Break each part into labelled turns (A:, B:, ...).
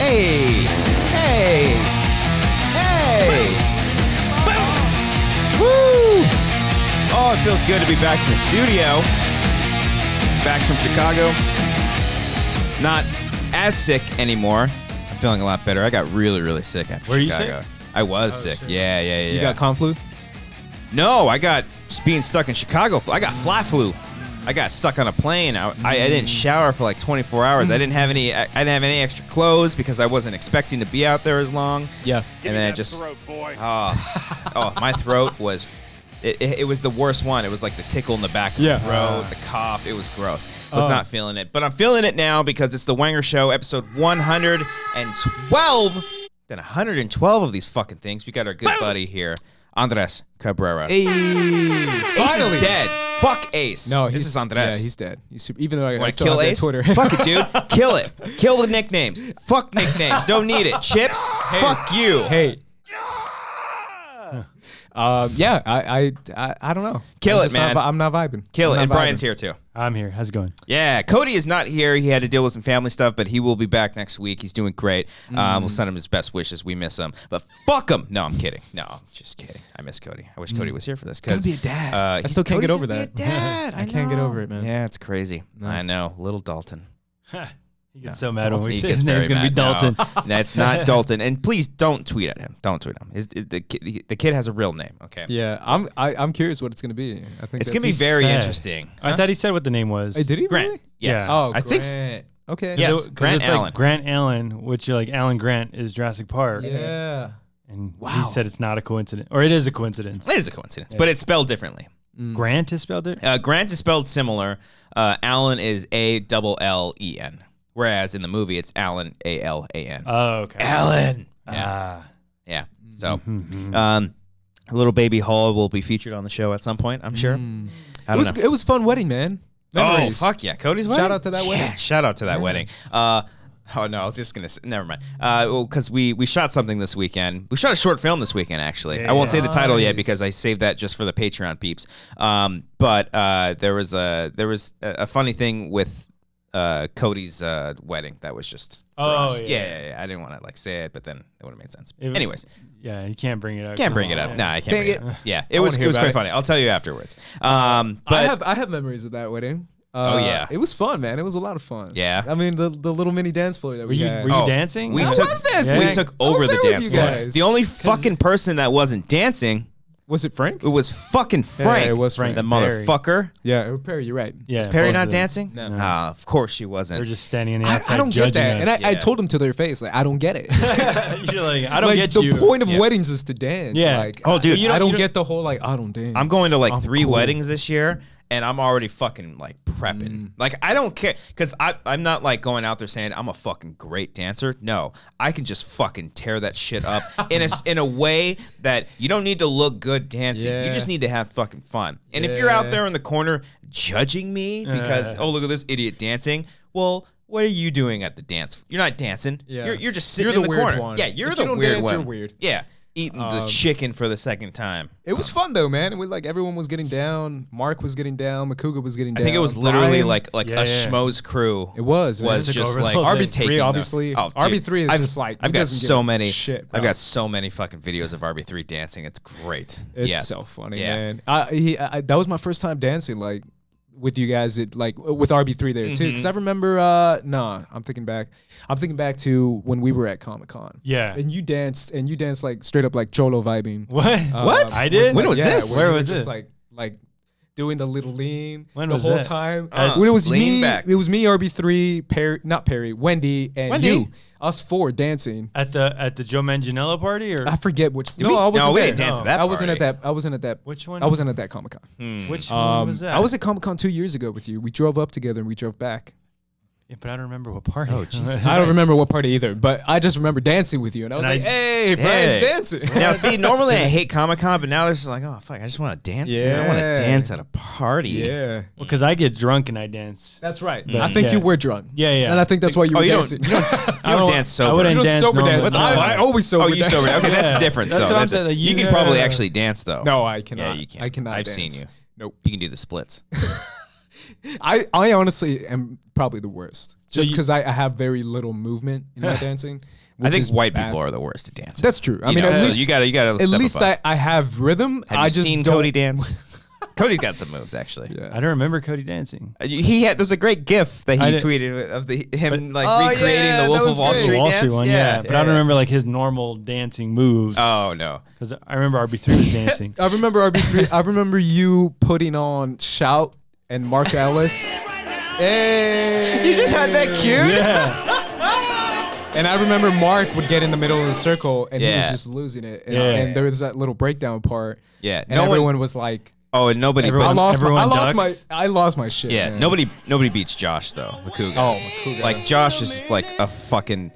A: Hey! Hey! Hey! Woo! Oh, it feels good to be back in the studio. Back from Chicago. Not as sick anymore. I'm feeling a lot better. I got really, really sick after
B: Were
A: Chicago.
B: you sick?
A: I was sick.
B: Shit.
A: Yeah.
C: You got conflu?
A: No, I got being stuck in Chicago. I got flat flu. I got stuck on a plane. I didn't shower for like 24 hours. I didn't have any extra clothes because I wasn't expecting to be out there as long.
C: Yeah.
A: And then I just
B: throat, boy.
A: oh, my throat was it was the worst one. It was like the tickle in the back of the throat, the cough. It was gross. I was not feeling it, but I'm feeling it now because it's the Wanger Show, episode 112. Then 112 of these fucking things. We got our good buddy here, Andres Cabrera.
C: Hey,
A: Ace is dead. Fuck Ace.
C: No,
A: this is Andres.
C: Yeah, he's dead. Even though I
A: Want to
C: still
A: kill
C: have
A: Ace?
C: Twitter.
A: Fuck it, dude. Kill it. Kill the nicknames. Fuck nicknames. Don't need it. Chips. Fuck you.
C: Hey. Yeah, I don't know.
A: Kill it, man.
C: I'm not vibing.
A: Kill it.
C: I'm
A: And
C: not
A: Brian's
C: vibing.
A: here too.
B: I'm here. How's it going?
A: Yeah, Cody is not here. He had to deal with some family stuff, but he will be back next week. He's doing great. We'll send him his best wishes. We miss him, but fuck him. No, I'm kidding. No, I'm just kidding. I miss Cody. I wish Cody was here for this.
C: Gonna be a dad. I still can't
A: Cody's
C: get over
A: gonna
C: that.
A: Be a dad.
C: I can't get over it, man.
A: Yeah, it's crazy.
C: No.
A: I know. Little Dalton.
B: He gets so mad when we
A: He
B: say
A: gets
B: his name's
A: very
B: going to be
A: mad.
B: Dalton.
A: No, it's not Dalton. And please don't tweet at him. Don't tweet him. The kid has a real name. Okay.
C: Yeah, I'm curious what it's gonna be. I think
A: It's gonna be very
B: sad.
A: interesting.
B: I thought he said what the name was.
C: Hey, did he
A: Grant.
C: really?
A: Yes.
B: Yeah.
C: Oh,
A: I think so.
C: Grant. Okay.
A: Yes.
B: Because
A: Grant
B: it's
A: Allen.
B: like Grant Allen, which like Alan Grant is Jurassic Park.
C: Yeah.
B: And
C: Wow.
B: he said it's not a coincidence. Or it is a coincidence.
A: It is a coincidence, but it's spelled differently.
B: Grant is spelled it?
A: Grant is spelled similar. Allen is Allen, whereas in the movie it's Alan Alan.
B: Oh, okay.
A: Allen. Yeah. Yeah. So, a little baby Hall will be featured on the show at some point. I'm sure. I don't know.
C: It was a fun wedding, man. Memories.
A: Oh fuck yeah, Cody's wedding.
C: Shout out to that wedding.
A: Yeah, shout out to that wedding. Oh no, I was just gonna say, never mind. Because we shot something this weekend. We shot a short film this weekend, actually.
B: Yeah.
A: I won't say the title yet
C: Nice.
A: because I saved that just for the Patreon peeps. But there was a funny thing with Cody's wedding that was just for us. Yeah. I didn't want to like say it, but then it would have made sense. Anyways,
B: Yeah, you can't bring it up.
A: can't bring it up. Nah, I can't
C: Dang
A: bring it
C: it.
A: up. Yeah,
C: I
A: it was
C: wanna hear
A: quite
C: about it.
A: funny. I'll tell you afterwards. But
C: I have memories of that wedding.
A: Oh, yeah.
C: It was fun, man. It was a lot of fun.
A: Yeah.
C: I mean the little mini dance floor that
B: Were
C: we
B: you
C: had.
B: dancing?
A: We
C: I
A: took,
C: was dancing.
A: We took
C: I was
A: over the
C: there with
A: dance
C: you
A: floor.
C: guys.
A: The only fucking person that wasn't dancing,
C: Was it Frank?
A: it was fucking Frank.
C: it was Frank.
A: The
B: Perry.
A: motherfucker.
C: Yeah, it was Perry. You're right.
B: Yeah.
A: Was Perry
B: both
A: not
B: of them.
A: dancing?
C: No.
A: Nah, of course she wasn't.
B: They're just standing in the
C: I
B: outside
C: don't get
B: judging
C: that, and
B: us.
C: I told them to their face, like, I don't get it.
B: You're like, I don't
C: like,
B: get
C: the
B: you.
C: point of
A: Yeah.
C: weddings is to dance.
B: Yeah.
C: Like,
A: Oh, dude,
C: I don't
B: you
C: get the whole like I don't dance.
A: I'm going to like
C: I'm
A: 3
C: cool.
A: weddings this year, and I'm already fucking like prepping. Like I don't care, because I'm not like going out there saying I'm a fucking great dancer. No, I can just fucking tear that shit up in a way that you don't need to look good dancing. You
C: Yeah.
A: just need to have fucking fun. And if you're out
C: Yeah.
A: there in the corner judging me because oh look at this idiot dancing, well. What are you doing at the dance? You're not dancing.
C: Yeah.
A: You're just sitting
C: You're
A: in
C: the
A: the
C: weird
A: corner.
C: one.
A: Yeah, you're
C: If
A: the
C: you don't
A: weird
C: dance,
A: one.
C: you're weird.
A: Yeah, eating the chicken for the second time.
C: It was fun though, man. It was like everyone was getting down. Mark was getting down. Makuga was getting down.
A: I think it was literally
C: Brian.
A: like
B: Yeah,
A: a
B: yeah.
A: schmoes crew.
C: It was, man.
A: Was
C: Took
A: just
B: over the
A: like
B: whole thing.
A: taking
C: RB3,
A: the-
C: obviously.
A: Oh, dude.
C: RB3 is just like
A: I've
C: he
A: got
C: doesn't
A: so
C: give a
A: many.
C: shit.
A: I've
C: bro.
A: got so many fucking videos of RB3 dancing. It's great.
C: It's
A: yes.
C: so funny,
A: Yeah.
C: man. That was my first time dancing like with you guys at like with RB3 there too. Because I remember, I'm thinking back to when we were at Comic-Con.
B: Yeah.
C: And you danced like straight up like Cholo vibing.
B: What?
A: What?
B: I did?
A: When was
C: Yeah,
A: this?
C: where
B: Where
C: you
B: was
C: were just
B: it?
C: like doing the little lean
B: When
C: the
B: was
C: whole
B: that?
C: time.
A: When
C: When it was
A: lean
C: me,
A: back.
C: it was me, RB3, Perry, Wendy, and
A: Wendy?
C: you. Us 4 dancing.
B: At the Joe Manganiello party or
C: I forget which.
A: we-
C: I wasn't
A: no, we
C: there.
A: didn't dance at that
C: I wasn't
A: party.
C: at that. I wasn't at that.
B: Which one?
C: I wasn't at that Comic-Con.
B: Which one was that?
C: I was at Comic-Con 2 years ago with you. We drove up together and we drove back.
B: Yeah, but I don't remember what party.
A: Oh, Jesus.
C: I don't remember what party either, but I just remember dancing with you, and I was
B: And
C: like,
B: I-
C: "Hey, Brian's
A: Hey.
C: dancing."
A: Now, see, normally I hate Comic-Con, but now this is like, oh, fuck, I just want to dance. Man. I want to
C: Yeah.
A: dance at a party.
C: Yeah,
B: Because I get drunk and I dance.
C: that's right.
B: Yeah.
C: I think
B: Yeah.
C: you were drunk.
B: Yeah, yeah.
C: And I think that's why you
A: Oh,
C: were
A: you
C: dancing.
A: don't dance sober.
B: I wouldn't
C: You don't
B: dance
C: sober
B: normally.
C: dance.
B: No.
C: I always sober
A: Oh, you
C: dance.
A: sober. Okay,
B: Yeah.
A: that's different,
B: That's
A: though.
B: what I'm saying, like,
A: you can
B: you-
A: probably
B: yeah.
A: actually dance, though.
C: No, I cannot.
A: Yeah, you can.
C: I cannot.
A: I've
C: dance.
A: seen you.
C: Nope.
A: You can do the splits.
C: I honestly am probably the worst, just because I have very little movement in my dancing.
A: I think white
C: bad.
A: people are the worst at dancing.
C: That's true. I mean,
A: know,
C: at least
A: you gotta.
C: At least I have rhythm.
A: Have
C: I
A: you
C: just
A: seen
C: don't-
A: Cody dance? Cody's got some moves actually.
C: Yeah.
B: I don't remember Cody dancing.
A: There's a great GIF that he tweeted of him recreating the Wolf of Wall Street
B: Wall
A: dance.
B: Street one, yeah. But I don't remember like his normal dancing moves.
A: Oh no,
B: because I remember RB3 was dancing.
C: I remember RB3. I remember you putting on Shout and Mark Ellis. Hey,
A: you just had that cute.
B: Yeah.
C: And I remember Mark would get in the middle of the circle and he was
A: Yeah.
C: just losing it. And,
B: Yeah.
C: and there was that little breakdown part.
A: Yeah,
C: And everyone was like,
A: Oh, and nobody.
B: Everyone-
C: I lost my shit.
A: Yeah,
C: man.
A: nobody beats Josh though. Makuga.
C: Oh, Makuga.
A: Like Josh is like a fucking.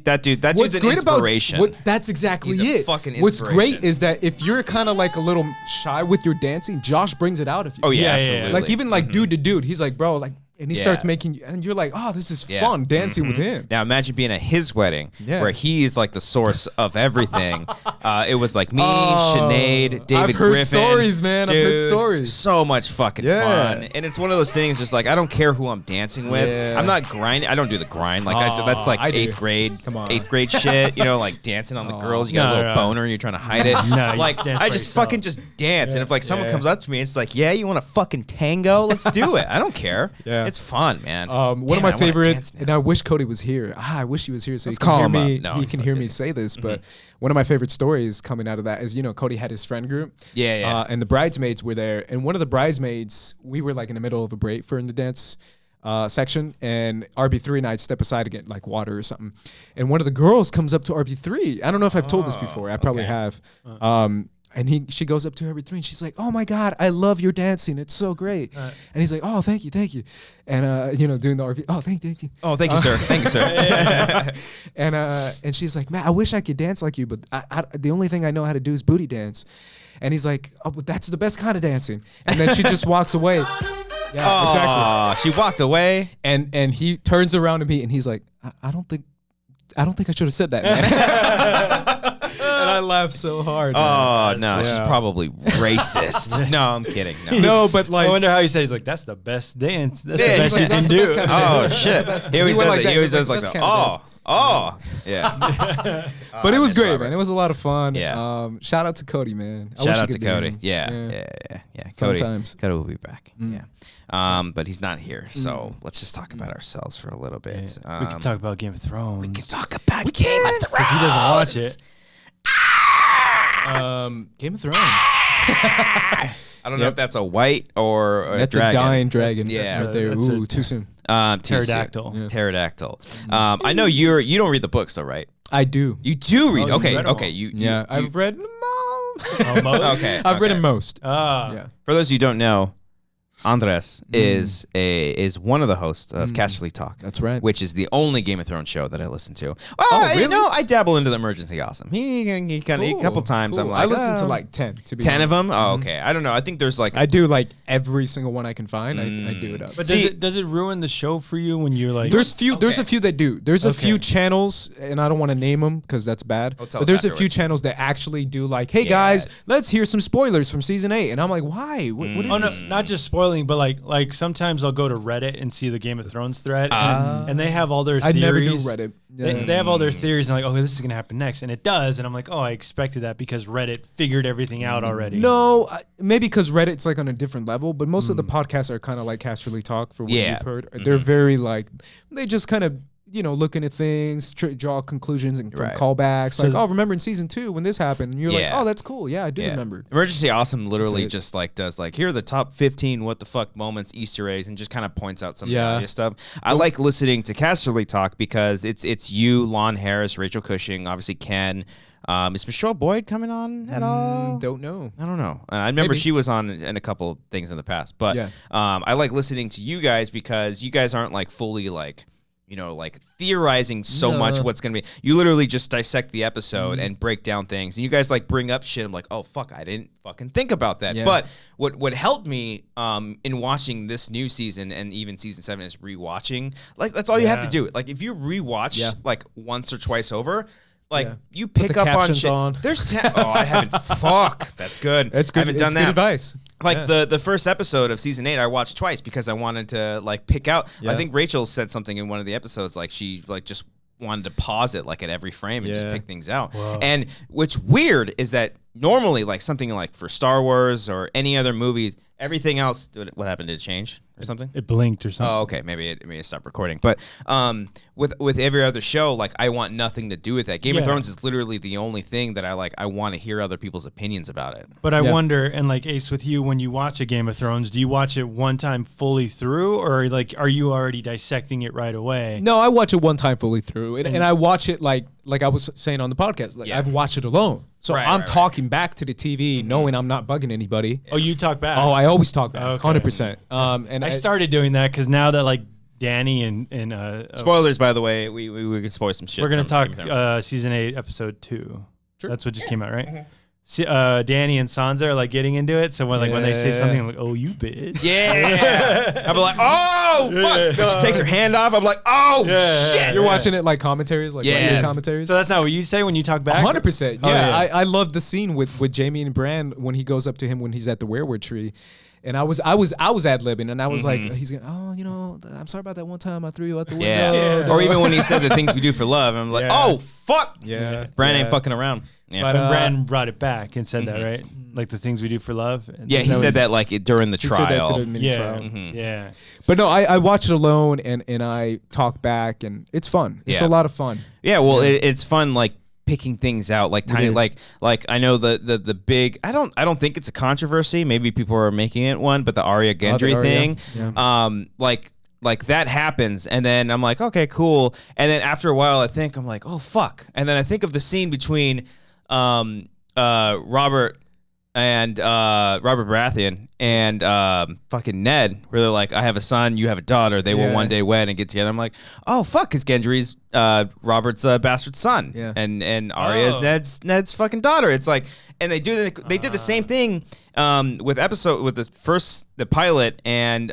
A: That dude's an inspiration.
C: That's exactly
A: He's a
C: it.
A: fucking
C: What's
A: inspiration.
C: great is that if you're kind of like a little shy with your dancing, Josh brings it out of you.
A: Oh yeah,
B: Yeah, yeah,
A: absolutely.
B: yeah.
C: Like even like dude to dude, he's like, bro, like, and he
A: Yeah.
C: starts making, and you're like, oh, this is
A: Yeah.
C: fun dancing with him.
A: Now imagine being at his wedding
C: Yeah.
A: where he's like the source of everything. It was like me,
C: Oh,
A: Sinead, David
C: I've heard
A: Griffin.
C: stories, man. I've heard
A: Dude,
C: stories.
A: So much fucking
C: Yeah.
A: fun. And it's one of those things just like I don't care who I'm dancing with.
C: Yeah.
A: I'm not grinding. I don't do the grind. Like that's like
C: I do.
A: 8th grade.
C: Come on.
A: 8th grade shit. You know, like dancing on the girls. You got a
B: No,
A: little
B: no.
A: boner and you're trying to hide it.
B: No, you
A: like
B: dance
A: I
B: by
A: just
B: yourself.
A: fucking just dance. And if like someone
B: Yeah.
A: comes up to me, it's like, yeah, you want a fucking tango? Let's do it. I don't care.
C: Yeah.
A: It's fun, man.
C: One
A: Damn,
C: of my
A: I wanna
C: favorite,
A: dance now.
C: and I wish Cody was here. I wish he was here so
A: Let's
C: he can
A: call
C: hear
A: him up.
C: me.
A: No,
C: he
A: he's
C: can
A: probably
C: hear me
A: busy.
C: say this. But one of my favorite stories coming out of that is, Cody had his friend group.
A: Yeah, yeah.
C: And the bridesmaids were there, and one of the bridesmaids, we were like in the middle of a break for in the dance section, and RB3 and I'd step aside to get like water or something, and one of the girls comes up to RB3. I don't know if I've told this before. I probably have. And she goes up to RB3 and she's like, "Oh my God, I love your dancing. It's so great." And he's like, "Oh, thank you." And doing the RB, "Oh, thank you."
A: Oh, thank you, sir. Thank you, sir.
C: And she's like, "Man, I wish I could dance like you, but the only thing I know how to do is booty dance." And he's like, "Oh, but that's the best kind of dancing." And then she just walks away. Yeah, exactly.
A: She walked away.
C: And he turns around to me and he's like, I don't think I should have said that, man." And I laughed so hard.
A: Oh,
C: man.
A: no, she's
C: Yeah.
A: probably racist. No, I'm kidding. No.
C: No, but
B: I
C: like,
B: wonder how he said. He's like, "That's the best dance. That's
A: Yeah,
B: the
A: he's
B: best
A: like,
B: you can
C: "That's the
B: do."
C: best kind of
A: Oh,
C: dance.
A: shit.
C: That's the best."
A: He always
C: went
A: says
C: like
A: it.
C: that.
A: He always
C: He
A: does
C: was
A: like
C: like,
A: the,
C: "That's kind
A: oh, yeah.
C: But it was
A: Miss
C: great,
A: Robert.
C: man. It was a lot of fun.
A: Yeah.
C: Shout out to Cody, man. I
A: Shout
C: wish he
A: out to
C: could be
A: Cody.
C: here.
A: Yeah.
C: Fun
A: Cody,
C: times.
A: Cody will be back. Yeah. But he's not here. So let's just talk about ourselves for a little bit.
B: We can talk about Game of Thrones.
A: We can talk about Game of Thrones.
B: because he doesn't watch it.
C: Game of Thrones.
A: I don't know if that's a white or a
C: That's
A: dragon.
C: a dying dragon.
A: Yeah.
C: right there.
B: That's
C: Ooh,
B: a-
C: too soon.
A: Too soon.
B: Pterodactyl.
C: Yeah.
A: Pterodactyl. I know you don't read the books though, right?
C: I do.
A: You do read.
B: you
A: okay,
B: read 'em
A: okay.
B: all.
A: You
C: I've read them all.
B: Almost.
A: Okay.
C: I've read
A: okay.
C: them most.
B: Ah.
C: Yeah.
A: For those of you who don't know, Andres is one of the hosts of Casterly Talk.
C: That's right.
A: Which is the only Game of Thrones show that I listen to. Well,
C: really?
A: I dabble into the Emergency Awesome. He kind of a couple times.
C: Cool.
A: I'm like,
C: I listened to like 10. To be
A: 10 of
C: honest.
A: them. Oh, okay. I don't know. I think there's like
C: I do like every single one I can find. I do it up.
B: But
A: See-
B: does it ruin the show for you when you're like?
C: There's a few that do. There's a few
B: Okay.
C: channels, and I don't want to name them because that's bad.
A: Oh, tell
C: But
A: us
C: there's a few
A: afterwards.
C: channels that actually do like, hey
A: Yeah.
C: guys, let's hear some spoilers from season 8, and I'm like, why? What is
B: Oh no,
C: this?
B: not just spoiling, but like sometimes I'll go to Reddit and see the Game of Thrones thread, and they have all their
C: I
B: theories.
C: never do Reddit.
B: They have all their theories and like, oh, this is gonna happen next, and it does, and I'm like, oh, I expected that because Reddit figured everything out already.
C: No, maybe because Reddit's like on a different level, but most of the podcasts are kind of like Casterly Talk for what
A: Yeah.
C: you've heard. They're very like, they just kind of, looking at things, draw conclusions and from
A: Right.
C: callbacks. Like, oh, remember in season 2 when this happened? And you're like,
A: Yeah.
C: oh, that's cool. Yeah, I do
A: Yeah.
C: remember.
A: Emergency Awesome literally
C: That's it.
A: just like does like here are the top 15 what the fuck moments, Easter eggs, and just kind of points out some
C: Yeah.
A: obvious stuff. I like listening to Casterly Talk because it's you, Lon Harris, Rachel Cushing, obviously Ken. Is Michelle Boyd coming on at all?
C: Don't know.
A: I don't know. I remember
C: Maybe.
A: she was on in a couple things in the past, but
C: Yeah.
A: I like listening to you guys because you guys aren't like fully like like theorizing so much
C: No.
A: what's gonna be. You literally just dissect the episode and break down things, and you guys like bring up shit. I'm like, oh fuck, I didn't fucking think about that.
C: Yeah.
A: But what helped me in watching this new season and even season 7 is rewatching. Like that's all you have to
B: Yeah.
A: do. Like if you rewatch
C: Yeah.
A: like once or twice over. like
C: Yeah.
A: you
C: Put
A: pick
C: the
A: up on
C: captions
A: shit.
C: on.
A: There's I haven't. Fuck, that's good.
C: It's good.
A: I haven't done
C: it's
A: that.
C: good advice.
A: Like the first episode of season 8, I watched twice because I wanted to like pick out.
C: Yeah.
A: I think Rachel said something in one of the episodes, like she like just wanted to pause it like at every frame and just
C: Yeah.
A: pick things out.
B: Whoa.
A: And what's weird is that normally like something like for Star Wars or any other movie, everything else. What happened? Did it change or something?
B: It blinked or something.
A: Oh, okay. Maybe it stopped recording. But with every other show, like I want nothing to do with that. Game of
B: Yeah.
A: Thrones is literally the only thing that I want to hear other people's opinions about it.
B: But I
C: Yeah.
B: wonder, and like Ace, with you, when you watch a Game of Thrones, do you watch it one time fully through, or like are you already dissecting it right away?
C: No, I watch it one time fully through, and I watch it like I was saying on the podcast. Like
A: Yeah.
C: I've watched it alone, so
A: Right,
C: I'm
A: right,
C: talking back to the TV, knowing I'm not bugging anybody.
B: Oh, you talk back.
C: Oh, I always talk back,
B: Okay.
C: 100%. And
B: I started doing that because now that like Danny and
A: Spoilers, by the way. We can spoil some shit.
B: we're gonna
A: from
B: talk
A: Game of Thrones.
B: season 8, episode 2.
C: Sure.
B: That's what just came out, right? Danny and Sansa are like getting into it. So when when they say
C: Yeah.
B: something, I'm like, "Oh, you bitch."
A: Yeah. I'm like, oh fuck.
B: Yeah.
A: She takes her hand off. I'm like, oh
B: Yeah.
A: shit.
C: You're watching it like commentaries, like
A: Yeah.
C: radio commentaries.
B: So that's not what you say when you talk back.
C: 100%.
B: Oh,
C: Yeah,
B: yeah.
C: I love the scene with Jamie and Bran when he goes up to him when he's at the werewood tree. And I was ad libbing, and I was like, he's going, oh, you know, I'm sorry about that one time I threw you out the window.
A: Yeah. Or even when he said the things we do for love, I'm like,
C: Yeah.
A: oh fuck.
C: Yeah.
A: Bran
C: Yeah.
A: ain't fucking around. Yeah.
C: But,
B: When Bran brought it back and said
A: Mm-hmm.
B: that, right? Like the things we do for love.
A: Yeah, he said that like during the
C: He said that
A: trial.
C: to the mini
B: Yeah,
C: trial.
B: yeah.
C: But no, I watch it alone, and I talk back, and it's fun. It's
A: Yeah.
C: a lot of fun.
A: Yeah, well, it's fun like picking things out, like tiny,
C: is.
A: like I know the big. I don't think it's a controversy. Maybe people are making it one, but the Arya Gendry
C: Arya,
A: thing,
C: yeah.
A: like that happens, and then I'm like, okay, cool, and then after a while, I'm like, oh fuck, and then I think of the scene between, Robert Baratheon and fucking Ned, where they're like, I have a son, you have a daughter, they will
C: Yeah.
A: one day wed and get together. I'm like, oh fuck, because Gendry's Robert's bastard son,
C: Yeah.
A: and Arya is
B: Oh.
A: Ned's fucking daughter. It's like, and they did the same thing with the pilot and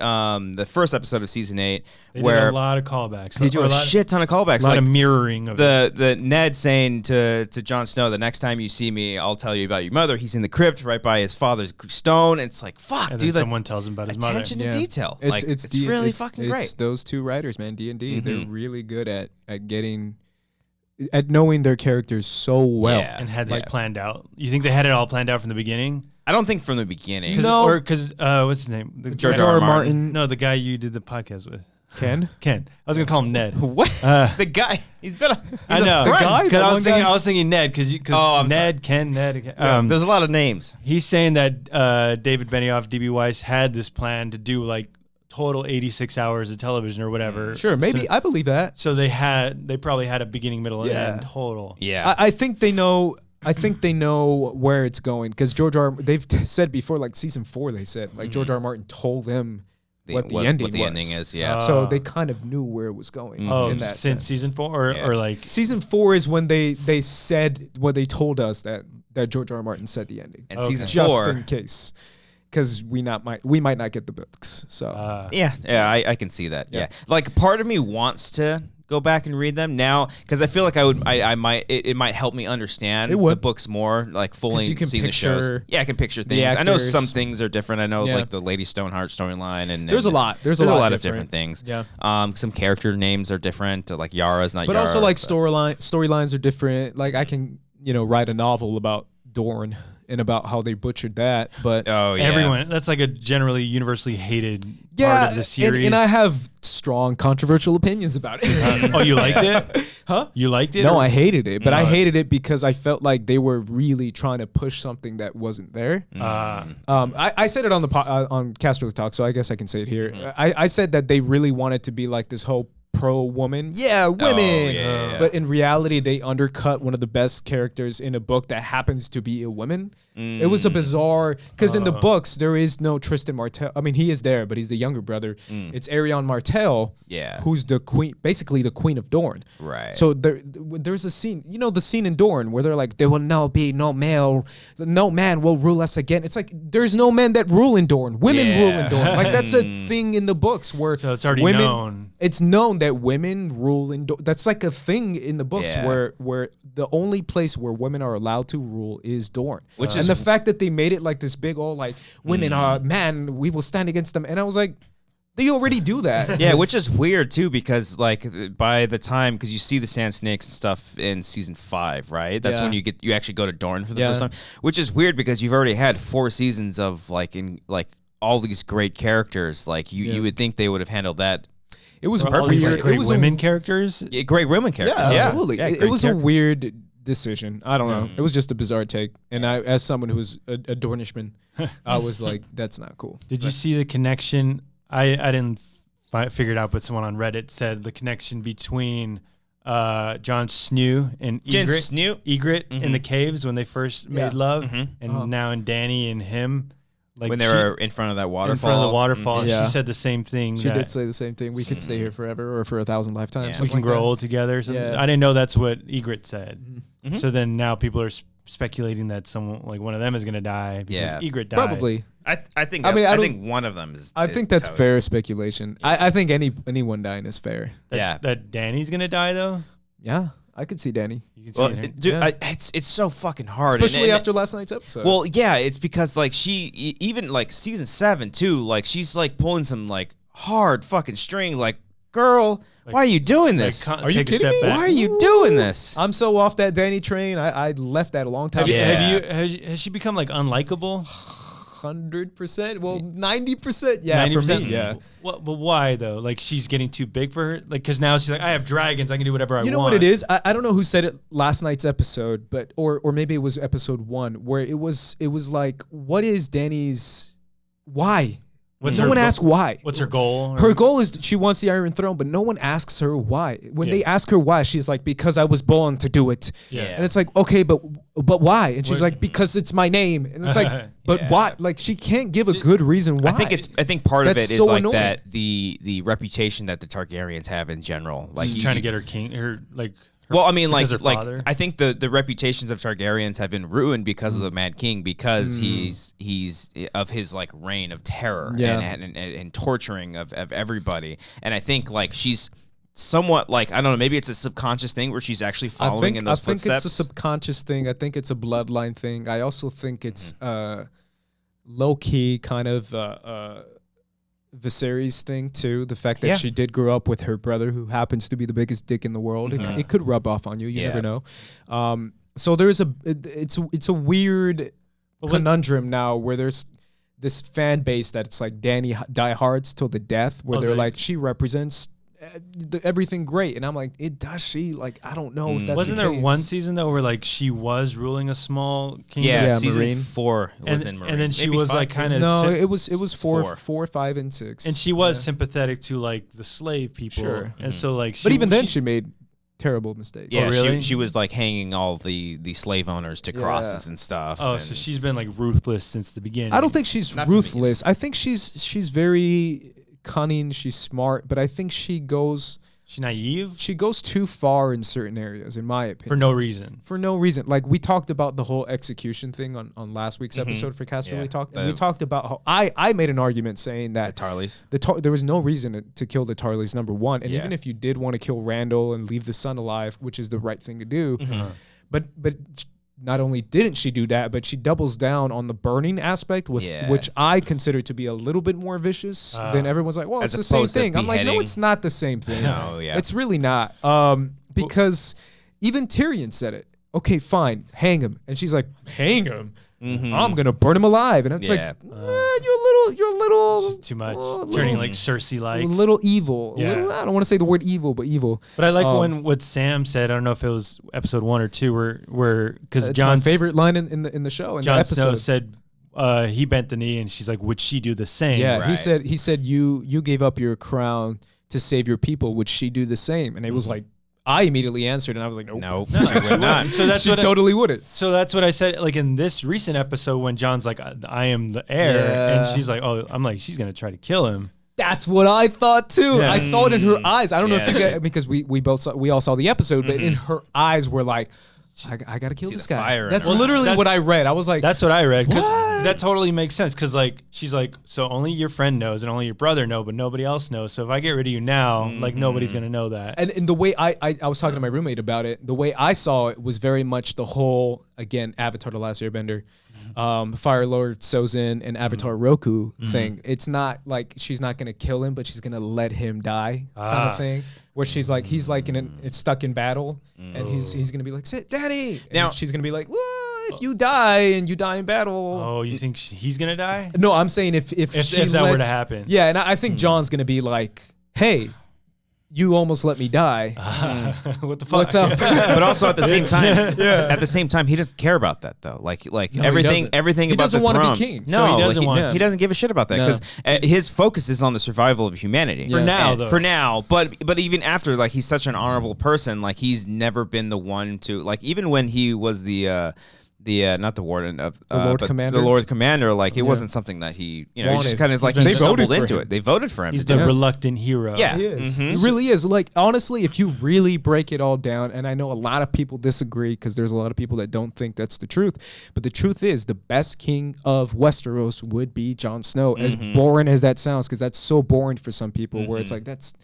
A: the first episode of season 8,
B: They
A: where
B: did a lot of callbacks.
A: they do
B: Or
A: a shit ton of callbacks,
B: A lot
A: like
B: of mirroring of it.
A: the Ned saying to Jon Snow, the next time you see me, I'll tell you about your mother. He's in the crypt right by his father's stone. It's like, fuck,
B: And
A: dude.
B: then someone tells him about his mother.
A: attention to detail.
C: It's
A: Like,
C: it's
A: really fucking
C: it's
A: great.
C: those two writers, man. D&D, they're
A: Mhm.
C: really good at knowing their characters so well.
A: Yeah.
B: And had this planned out. You think they had it all planned out from the beginning?
A: I don't think from the beginning.
C: No.
B: Because what's his name? The
A: George
B: guy-
A: R. R.
C: Martin.
B: No, the guy you did the podcast with.
C: Ken?
B: Ken. I was gonna call him Ned.
A: What?
B: Uh,
A: The guy. He's been a. He's
B: I know.
A: A friend.
C: guy?
B: Because
C: That
B: I was
C: one
B: thinking,
C: guy?
B: I was thinking Ned, because
A: Oh, I'm
B: Ned, Ken, Ned.
A: There's a lot of names.
B: He's saying that David Benioff, DB Weiss had this plan to do like total 86 hours of television or whatever.
C: Sure, maybe.
B: So,
C: I believe that.
B: so they probably had a beginning, middle, and
C: Yeah.
B: end total.
A: Yeah.
C: I think they know. I think they know where it's going because they've said before, like season 4, they said like George R. R. Martin told them what the ending
A: is. Yeah.
C: So they kind of knew where it was going.
B: Oh,
C: in that
B: since
C: sense.
B: season 4
A: Yeah.
B: or like
C: Season 4 is when they said what they told us that George R. R. Martin said the ending.
A: and
B: Okay.
A: season
C: Just
A: 4.
C: in case, because we might not get the books. So
A: Yeah, I can see that. Yeah.
C: Yeah.
A: Like part of me wants to go back and read them now because I feel like I might it might help me understand
C: It would.
A: the books more, like fully
C: 'Cause you can
A: seeing the shows.
C: picture
A: Yeah, I can picture
C: the
A: things. I know
C: actors.
A: some things are different. I know
C: Yeah.
A: like the Lady Stoneheart storyline and
C: There's a lot. There's a lot
A: of
C: different.
A: different things.
C: Yeah.
A: Some character names are different. Like Yara's not
C: but
A: Yara.
C: also like storylines are different. Like I can write a novel about Dorne and about how they butchered that, but
A: Oh yeah.
B: everyone. That's like a generally universally hated part of the series.
C: and I have strong controversial opinions about it.
B: Oh, you liked it?
C: Huh?
B: You liked it?
C: No,
B: or-
C: I hated it, but I
B: No.
C: hated it because I felt like they were really trying to push something that wasn't there. I said it on the on Castro Talk, so I guess I can say it here. I said that they really wanted to be like this whole pro woman, women.
A: yeah.
C: But in reality, they undercut one of the best characters in a book that happens to be a woman. It was a bizarre because in the books there is no Tristan Martell. I mean, he is there, but he's the younger brother. It's Arion Martell,
A: Yeah.
C: who's the queen, basically the queen of Dorne.
A: Right.
C: So there's a scene, the scene in Dorne where they're like, there will now be no man will rule us again. It's like there's no men that rule in Dorne. Women rule in Dorne. Like that's a thing in the books where
B: So it's already
C: women,
B: known.
C: it's known that women rule in. That's like a thing in the books where the only place where women are allowed to rule is Dorne. And the fact that they made it like this big old like women are man, we will stand against them. And I was like, they already do that.
A: Yeah, which is weird too, because like by the time, because you see the Sand Snakes and stuff in season 5, right? That's when you actually go to Dorne for the first time, which is weird because you've already had 4 seasons of like all these great characters. Like you would think they would have handled that.
B: It was weird. Great women characters.
A: Yeah, great women characters.
C: Yeah, absolutely. It was a weird decision. I don't know. It was just a bizarre take. And I, as someone who was a Dornishman, I was like, that's not cool.
B: Did you see the connection? I didn't figure it out, but someone on Reddit said the connection between Jon Snow and Ygritte in the caves when they first made love, and now in Dany and him. Like
A: when they were in front of that waterfall.
B: In front of the waterfall. She said the same thing.
C: She did say the same thing. We could stay here forever or for 1,000 lifetimes.
B: We can grow old together. I didn't know that's what Ygritte said. So then now people are speculating that someone, like one of them, is going to die because Ygritte died.
C: Probably.
A: I think one of them is.
C: I think that's fair speculation. I think anyone dying is fair.
B: That Dany's going to die though?
C: Yeah. I could see Dany.
A: It's so fucking hard,
C: especially after last night's episode.
A: Well, yeah, it's because like she even like season 7 too. Like she's like pulling some like hard fucking string. Like, girl, why are you doing this?
C: Are you kidding me?
A: Why are you doing this?
C: I'm so off that Dany train. I left that a long time ago.
B: Has she become like unlikable?
C: 100%. Well, 90%. Yeah, 90%? For me. Yeah.
B: Well, but why though? Like she's getting too big for her. Like because now she's like, I have dragons. I can do whatever I want.
C: You know what it is? I don't know who said it last night's episode, but or maybe it was episode 1 where it was like, what is Dany's why? No one asks why.
B: What's her goal?
C: Her goal is she wants the Iron Throne, but no one asks her why. When they ask her why, she's like, because I was born to do it. Yeah. And it's like, okay, but why? And she's like, because it's my name. And it's like, but why? Like she can't give a good reason why.
A: I think part of it is so like annoying. That the reputation that the Targaryens have in general. Like
B: she's trying to get her king, her like.
A: Well, I mean, like I think the reputations of Targaryens have been ruined because of the Mad King, because he's of his like reign of terror and torturing of everybody. And I think like she's somewhat like, I don't know, maybe it's a subconscious thing where she's actually following in those footsteps.
C: I think it's a subconscious thing. I think it's a bloodline thing. I also think it's low key kind of Viserys thing too. The fact that she did grow up with her brother, who happens to be the biggest dick in the world, it could rub off on you. You never know. So there's it's a weird conundrum now where there's this fan base that it's like Dany diehards till the death, where they're like, she represents everything great, and I'm like, does she? Like, I don't know if that's
B: wasn't there one season though where like she was ruling a small kingdom?
A: Yeah, season Marine. 4 was in Marine,
B: and then she was like kind of
C: it was 4, 5, and 6,
B: and she was sympathetic to like the slave people, and so like,
C: but even then she made terrible mistakes.
A: Yeah, really? She was like hanging all the slave owners to crosses and stuff.
B: Oh, so she's been like ruthless since the beginning.
C: I don't think she's ruthless. I think she's very cunning, she's smart, but I think she's
B: naive.
C: She goes too far in certain areas, in my opinion.
B: For no reason.
C: Like we talked about the whole execution thing on last week's episode for Casterly Talk, and we talked about how I made an argument saying that
A: the Tarleys.
C: There was no reason to kill the Tarleys, number one, and even if you did want to kill Randall and leave the son alive, which is the right thing to do, but not only didn't she do that, but she doubles down on the burning aspect, which I consider to be a little bit more vicious than everyone's like, well, it's the same thing. I'm like, no, it's not the same thing.
A: No,
C: it's really not. Because even Tyrion said it. Okay, fine, hang him. And she's like, hang him? I'm going to burn him alive. And it's like, you're a little
B: too much. Turning like Cersei-like.
C: A little evil. I don't want to say the word evil, but evil.
B: But I like what Sam said. I don't know if it was episode 1 or 2 where because John's
C: my favorite line in the show.
B: Jon Snow said he bent the knee, and she's like, would she do the same?
C: Yeah, right. he said you gave up your crown to save your people. Would she do the same? And it was like, I immediately answered, and I was like, nope.
A: No, she would not.
B: So that's
C: she totally wouldn't.
B: So that's what I said, like in this recent episode when John's like, I am the heir, and she's like, oh, I'm like, she's going to try to kill him.
C: That's what I thought too. I saw it in her eyes. I don't know if you get, because we all saw the episode, but in her eyes were like, I gotta kill
A: See
C: this
A: the
C: guy.
A: fire in
C: That's
A: her.
C: literally what I read. I was like,
B: That's what I read. 'Cause
C: What?
B: that totally makes sense. Because like she's like, so only your friend knows and only your brother know, but nobody else knows. So if I get rid of you now, like nobody's gonna know that.
C: and the way I was talking to my roommate about it, the way I saw it was very much the whole, again, Avatar: The Last Airbender, Fire Lord Sozin and Avatar Roku thing. It's not like she's not gonna kill him, but she's gonna let him die kind of thing. Where she's like, he's like it's stuck in battle, and he's gonna be like, sit, daddy. And
A: Now-
C: she's gonna be like, well, if you die and you die in battle.
B: Oh, you think he's gonna die?
C: No, I'm saying if
B: that were to happen.
C: Yeah, and I think John's gonna be like, hey, you almost let me die.
B: What the fuck?
C: What's up?
A: But also at the same time, he doesn't care about that though. Like
C: No, he
A: everything
C: doesn't. He
A: about
C: doesn't
A: the
C: wanna be
A: throne.
C: king.
A: No,
B: So he
A: like,
B: doesn't want-
A: he doesn't give a shit about that
C: No.
A: because his focus is on the survival of humanity.
C: For
B: now,
A: And
B: though.
A: For now, but even after, like he's such an honorable person. Like he's never been the one to like even when he was the not the warden of
C: Lord
A: but
C: Commander?
A: the Lord Commander. Like it wasn't something that he he just
C: Wanted.
A: kind of like
B: been-
A: he
B: They
A: stumbled
C: voted for
A: into
C: him.
A: it. They voted for him.
B: He's
A: to
B: the
A: do it.
B: reluctant hero.
A: Yeah.
C: He is.
A: Mhm.
C: He really is. Like, honestly, if you really break it all down, and I know a lot of people disagree because there's a lot of people that don't think that's the truth, but the truth is the best king of Westeros would be Jon Snow, as boring as that sounds, because that's so boring for some people, where it's like, that's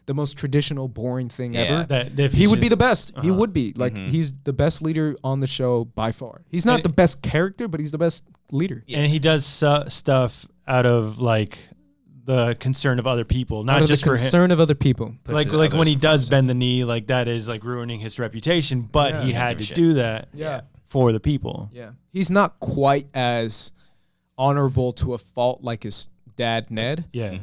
C: the most traditional, boring thing ever.
B: That if
C: He would
B: should-
C: be the best. He would be. Like, he's the best leader on the show by far. He's not
B: And
C: the best character, but he's the best leader.
B: and he does stuff out of like the concern of other people, not
C: Out of
B: just
C: the
B: for him.
C: concern of other people.
B: Like when he does bend the knee, like that is like ruining his reputation. But he had
A: give a
B: to
A: shit.
B: do that
C: Yeah.
B: for the people.
C: Yeah. He's not quite as honorable to a fault like his dad, Ned.
B: Yeah.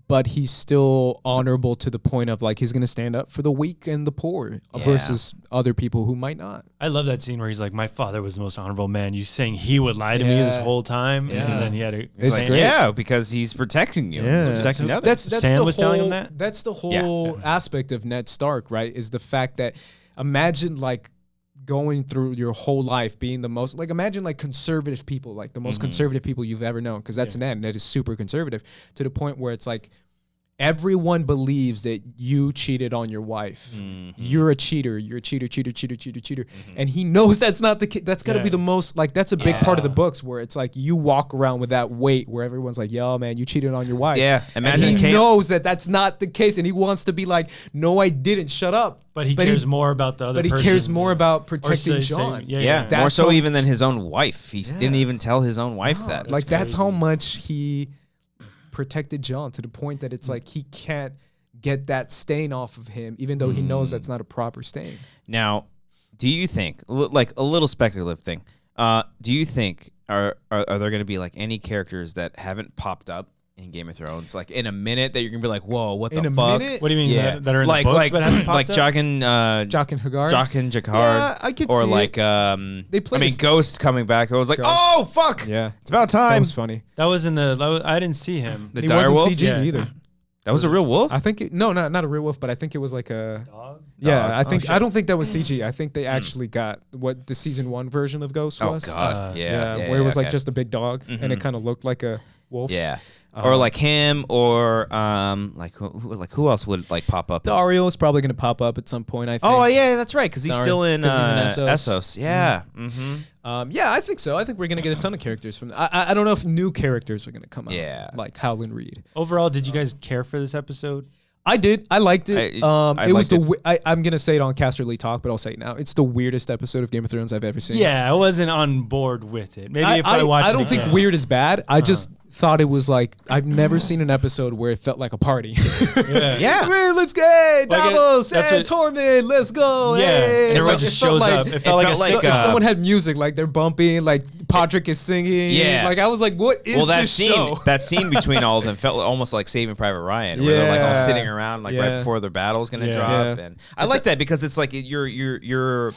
C: But he's still honorable to the point of like he's gonna stand up for the weak and the poor versus other people who might not.
B: I love that scene where he's like, "My father was the most honorable man." You saying he would lie to me this
C: Yeah.
B: whole time,
C: Yeah.
B: and then he had to.
C: It's
A: Like,
C: great.
A: yeah, because he's protecting you. He's protecting others.
C: That's
B: Sam
C: the
B: was
C: whole,
B: telling him that?
C: That's the whole aspect of Ned Stark, right? Is the fact that imagine like going through your whole life being the most like imagine like conservative people, like the most conservative people you've ever known, because that's Ned. Ned is super conservative to the point where it's like everyone believes that you cheated on your wife. You're a cheater. You're a cheater, cheater. And he knows that's not the case. That's got to be the most, like, that's a big part of the books where it's like you walk around with that weight where everyone's like, yo, man, you cheated on your wife.
A: Yeah,
C: And
A: imagine
C: he knows that that's not the case. And he wants to be like, no, I didn't. Shut up.
B: But he cares more about the other.
C: But he
B: person.
C: cares more about
B: Or
C: protecting
B: say-
C: John.
A: Yeah,
C: That's
A: more so
C: how-
A: even than his own wife. He didn't even tell his own wife that.
C: Like, that's how much he protected John, to the point that it's like he can't get that stain off of him, even though he knows that's not a proper stain.
A: Now, do you think, like a little speculative thing, do you think are there going to be like any characters that haven't popped up in Game of Thrones, like in a minute, that you're gonna be like, whoa, what
C: In
A: the
C: a
A: fuck?
C: minute?
B: What do you mean that are in
A: like
B: the books
A: like
B: but haven't popped
A: like
B: up?
A: Jock and
C: Hagar?
A: Jock and Jakar,
C: Yeah, I could
A: or
C: see
A: like
C: They played
A: I mean
C: this-
A: Ghost coming back. I was like,
C: Ghost.
A: oh fuck,
C: Yeah.
A: it's about
C: That
A: time.
C: was funny.
B: That was in the. I didn't see him.
A: The
C: He
A: dire
C: wasn't
A: wolf.
C: CG
B: Yeah.
C: either.
A: That was a real wolf.
C: I think not a real wolf, but I think it was like a
B: Dog?
C: yeah.
A: Dog.
C: I think
A: Oh, shit.
C: I don't think that was CG. I think they actually got what the season 1 version of Ghost
A: Oh
C: was.
A: god, yeah,
C: where it was like
A: okay.
C: just a big dog and it kind of looked like a wolf.
A: yeah. Or like him, or like who else would like pop up?
C: Dario is probably gonna pop up at some point. I think.
A: Oh yeah, that's right, because he's
C: Sorry.
A: still in
C: 'Cause he's in
A: Essos.
C: Essos.
A: Yeah.
C: Yeah, I think so. I think we're gonna get a ton of characters from. I don't know if new characters are gonna come out.
A: Yeah.
C: like Howland Reed.
B: Overall, did you guys care for this episode?
C: I did. I liked it.
A: I
C: It was
A: liked
C: the. I'm gonna say it on Casterly Talk, but I'll say it now. It's the weirdest episode of Game of Thrones I've ever seen.
B: Yeah, I wasn't on board with it. Maybe if I watched
C: I
B: it
C: don't think
B: again.
C: weird is bad. I just thought it was like I've never seen an episode where it felt like a party.
A: Yeah.
C: Hey, let's go,
B: Like
C: Davos,
B: that's
C: hey,
B: what-
C: Tormund, let's go.
B: Yeah,
C: hey.
B: and everyone
C: It
B: just
C: felt
B: shows
C: like-
B: up. It felt like
A: felt
B: a
A: like,
C: So
B: sitcom.
C: if someone had music, like they're bumping, like Podrick is singing.
A: Yeah.
C: Like I was like, what is
A: Well, that
C: this
A: scene,
C: show?
A: that scene between all of them felt almost like Saving Private Ryan, where they're like all
C: Yeah.
A: sitting around, like right
C: Yeah.
A: before their battle's gonna
B: Yeah.
A: drop.
C: Yeah.
A: And I like that because it's like you're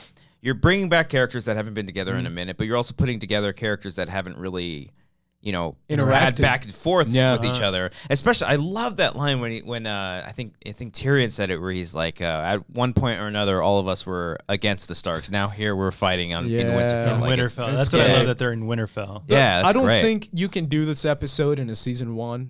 A: bringing back characters that haven't been together in a minute, but you're also putting together characters that haven't really, had
C: Interacted.
A: back and forth
C: Yeah.
A: with each other. Especially, I love that line when I think Tyrion said it, where he's like, at one point or another, all of us were against the Starks. Now here we're fighting in
C: Yeah.
A: Winterfell.
B: in
A: Like, it's-
B: Winterfell. That's what I
A: great.
B: love that they're in Winterfell.
A: Yeah, that's
C: I don't
A: great.
C: think you can do this episode in a season 1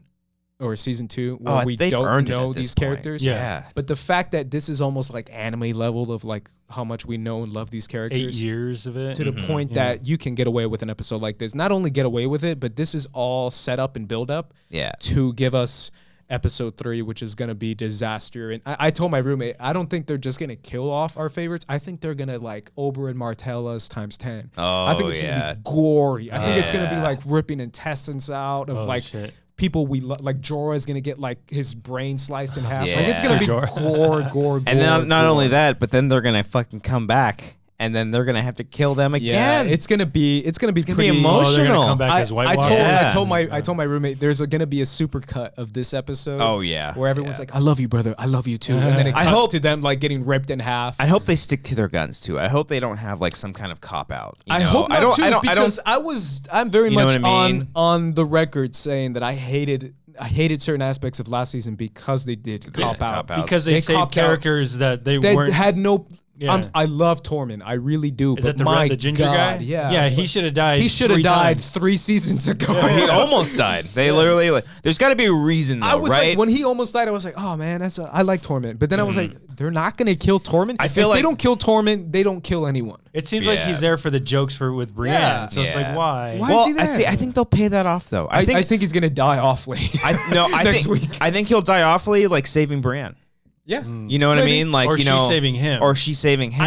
C: or season 2 where we don't know these characters.
A: Yeah.
C: But the fact that this is almost like anime level of like how much we know and love these characters.
B: 8 years of it.
C: To the point that you can get away with an episode like this. Not only get away with it, but this is all set up and build up to give us episode 3, which is going to be disaster. And I told my roommate, I don't think they're just going to kill off our favorites. I think they're going to like Oberyn Martellus times 10. I think it's going to be gory. I think it's going to be like ripping intestines out of people we love. Like Jorah's going to get like his brain sliced in half. Like it's going to be gore.
A: And then not only that, but then they're going to fucking come back. And then they're gonna have to kill them again.
C: Yeah, it's gonna be pretty
A: emotional.
B: Come back as White Walker.
C: I told my roommate there's gonna be a super cut of this episode.
A: Oh yeah,
C: where everyone's like, "I love you, brother. I love you too," and then it cuts to them like getting ripped in half.
A: I hope they stick to their guns too. I hope they don't have like some kind of cop out.
C: I hope not too, because I'm very much on the record saying that I hated certain aspects of last season because they did cop out.
B: Because they saved characters that they weren't.
C: Had no. Yeah. I love Tormund. I really do.
B: Is that the ginger guy?
C: Yeah,
B: he should have died.
C: He should have died 3 seasons ago.
A: Yeah. He almost died. They literally like. There's got to be a reason, though,
C: I was
A: right?
C: like, when he almost died, I was like, oh man, I like Tormund. But then I was like, they're not gonna kill Tormund.
A: I feel
C: if
A: like
C: they don't kill Tormund, they don't kill anyone.
B: It seems like he's there for the jokes with Brienne. So it's like, why?
C: Why is he there?
A: I think they'll pay that off though.
C: I think he's gonna die awfully.
A: I think he'll die awfully, like saving Brienne.
C: Yeah,
A: you know what I mean? Like,
B: or she's saving him,
A: or she's saving him.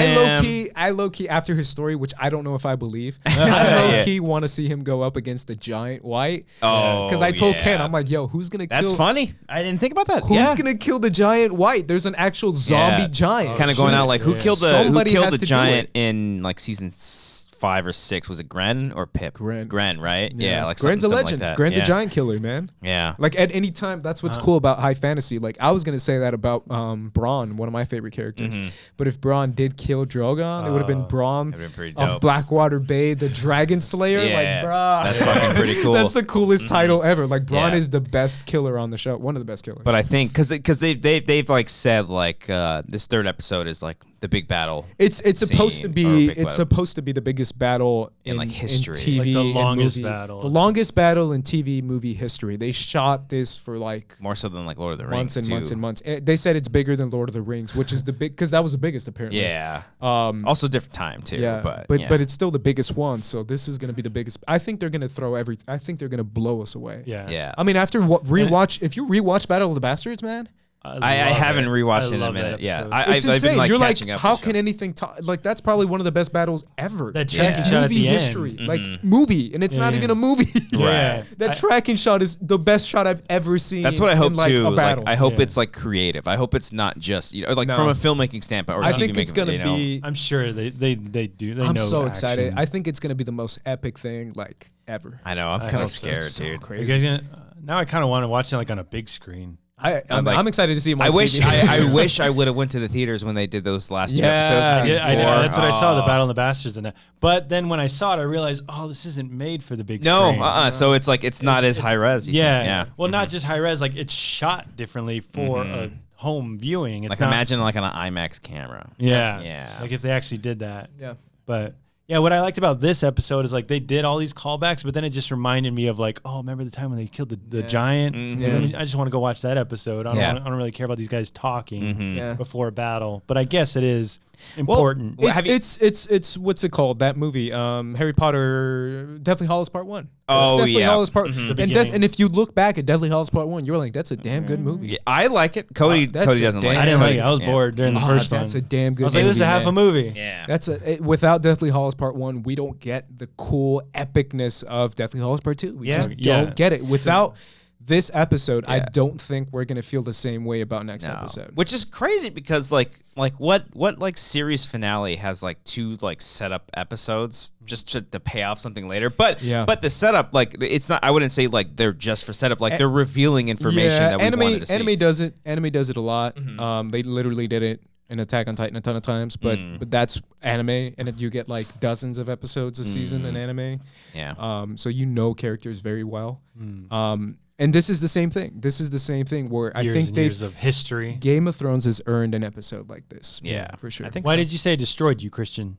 C: I low key after his story, which I don't know if I believe. I low key want to see him go up against the giant white.
A: Oh,
C: because I told Ken, I'm like, yo, who's gonna kill?
A: That's funny. I didn't think about that.
C: Who's gonna kill the giant white? There's an actual zombie giant.
A: Kind of going out like who killed the giant in like season 5 or 6? Was it Gren or Pip? Gren, right? Yeah, like
C: Gren's a legend.
A: Like
C: Gren the giant killer, man.
A: Yeah.
C: Like at any time, that's what's cool about high fantasy. Like I was gonna say that about Bronn, one of my favorite characters. But if Bronn did kill Drogon, it would have been Bronn of Blackwater Bay, the Dragon Slayer. Like, bruh,
A: that's fucking pretty cool.
C: That's the coolest title ever. Like Bronn is the best killer on the show, one of the best killers.
A: But I think because they've like said like this 3rd episode is like the big battle.
C: It's supposed to be the biggest battle in like
A: history,
C: in TV,
B: like the longest
C: movie.
B: battle,
C: the longest battle in TV movie history. They shot this for like
A: more so than like Lord of the Rings,
C: months and months. They said it's bigger than Lord of the Rings, which is the big because that was the biggest apparently.
A: Yeah. Also different time too.
C: Yeah. But it's still the biggest one. So this is gonna be the biggest. I think they're gonna I think they're gonna blow us away.
A: Yeah.
C: I mean, after if you rewatch Battle of the Bastards, man.
A: I haven't rewatched it in a minute. Yeah,
C: I've been like
A: You're
C: catching up. How can anything like that's probably one of the best battles ever.
B: That tracking shot at the
C: history,
B: end.
C: like movie, and it's not even a movie.
A: Right.
C: That tracking shot is the best shot I've ever seen.
A: That's what I hope
C: like,
A: too.
C: A battle.
A: Like, I hope it's like creative. I hope it's not just like from a filmmaking standpoint. Or
C: I
A: TV
C: think it's gonna be.
B: I'm sure they do.
C: I'm so excited. I think it's gonna be the most epic thing like ever.
A: I know. I'm kind of scared, dude.
B: Are you guys gonna? Now I kind of want to watch it like on a big screen.
C: I'm excited to see him on
A: TV. I wish I would have went to the theaters when they did those last 2 episodes.
B: Yeah, I know. That's what I saw, the Battle of the Bastards and that. But then when I saw it, I realized, this isn't made for the big screen.
A: So it's like it's not as high res.
B: Yeah. Well, not just high res. Like it's shot differently for a home viewing. It's
A: like imagine like on an IMAX camera.
B: Yeah. Like if they actually did that.
C: Yeah.
B: But. Yeah, what I liked about this episode is like they did all these callbacks, but then it just reminded me of like, remember the time when they killed the giant? I just want to go watch that episode. I don't really care about these guys talking before a battle, but I guess it is important.
C: Well, it's what's it called? That movie, Harry Potter, Deathly Hallows Part 1. Deathly Hallows Part, and if you look back at Deathly Hallows Part 1, you're like, that's a damn good movie.
A: Yeah, I like it. Cody doesn't like it.
B: I didn't like it. I was bored during the first one.
C: That's a damn good.
B: I was like, this is half a movie.
A: Yeah,
C: without Deathly Hallows Part 1, we don't get the cool epicness of Deathly Hallows Part 2. We just don't get it without. This episode, I don't think we're gonna feel the same way about next episode.
A: Which is crazy because like what like series finale has like 2 like setup episodes just to pay off something later. But the setup, like it's not. I wouldn't say like they're just for setup. Like they're revealing information that we wanted to see.
C: Anime does it. Anime does it a lot. They literally did it in Attack on Titan a ton of times. But that's anime, and you get like dozens of episodes a season in anime.
A: Yeah.
C: So you know characters very well. And this is the same thing. This is the same thing where I think
B: years of history.
C: Game of Thrones has earned an episode like this.
A: Yeah,
C: for sure.
B: I think. Why did you say it destroyed you, Christian?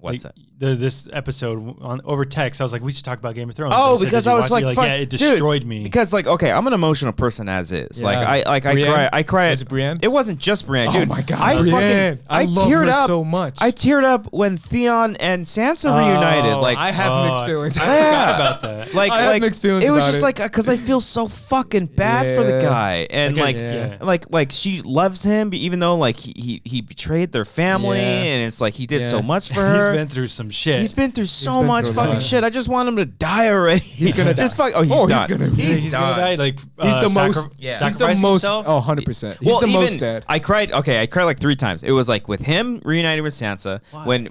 A: What's that?
B: This episode over text, I was like, we should talk about Game of Thrones.
A: Oh,
B: said,
A: because
B: "Did
A: I
B: you
A: was
B: watch it?"
A: like,
B: You're yeah, it destroyed me.
A: Because like, okay, I'm an emotional person as is.
C: Yeah.
A: Like
C: Brienne?
A: I cry.
C: Was it Brienne?
A: It wasn't just Brienne,
C: Oh
A: dude.
C: my God,
A: I
C: Brienne.
A: fucking
C: I love
A: teared
C: her
A: up
C: so much.
A: I teared up when Theon and Sansa reunited. Like
C: I have mixed feelings.
B: I forgot about that.
A: Like,
C: I have mixed feelings
A: it was
C: about
A: just
C: it.
A: like because I feel so fucking bad for the
C: Yeah.
A: guy, and
B: Yeah.
A: like she loves him, even though like he betrayed their family,
C: Yeah.
A: and it's like he did
C: Yeah.
A: so much for her.
B: He's been through some shit.
A: He's been through so
C: been
A: much
C: through a
A: fucking
C: lot.
A: shit. I just want him to die already.
C: He's gonna
A: just
C: die.
A: fuck. Oh, he's
C: Oh, he's
A: done.
C: gonna-
A: He's
B: gonna
A: done.
B: die. Like
C: He's the most.
A: Yeah.
C: He's the
B: sacrifice
C: most.
B: himself?
C: Oh, 100%. He's
A: Well,
C: the
A: even
C: most dead.
A: I cried. Okay, I cried like 3 times. It was like with him reuniting with Sansa. When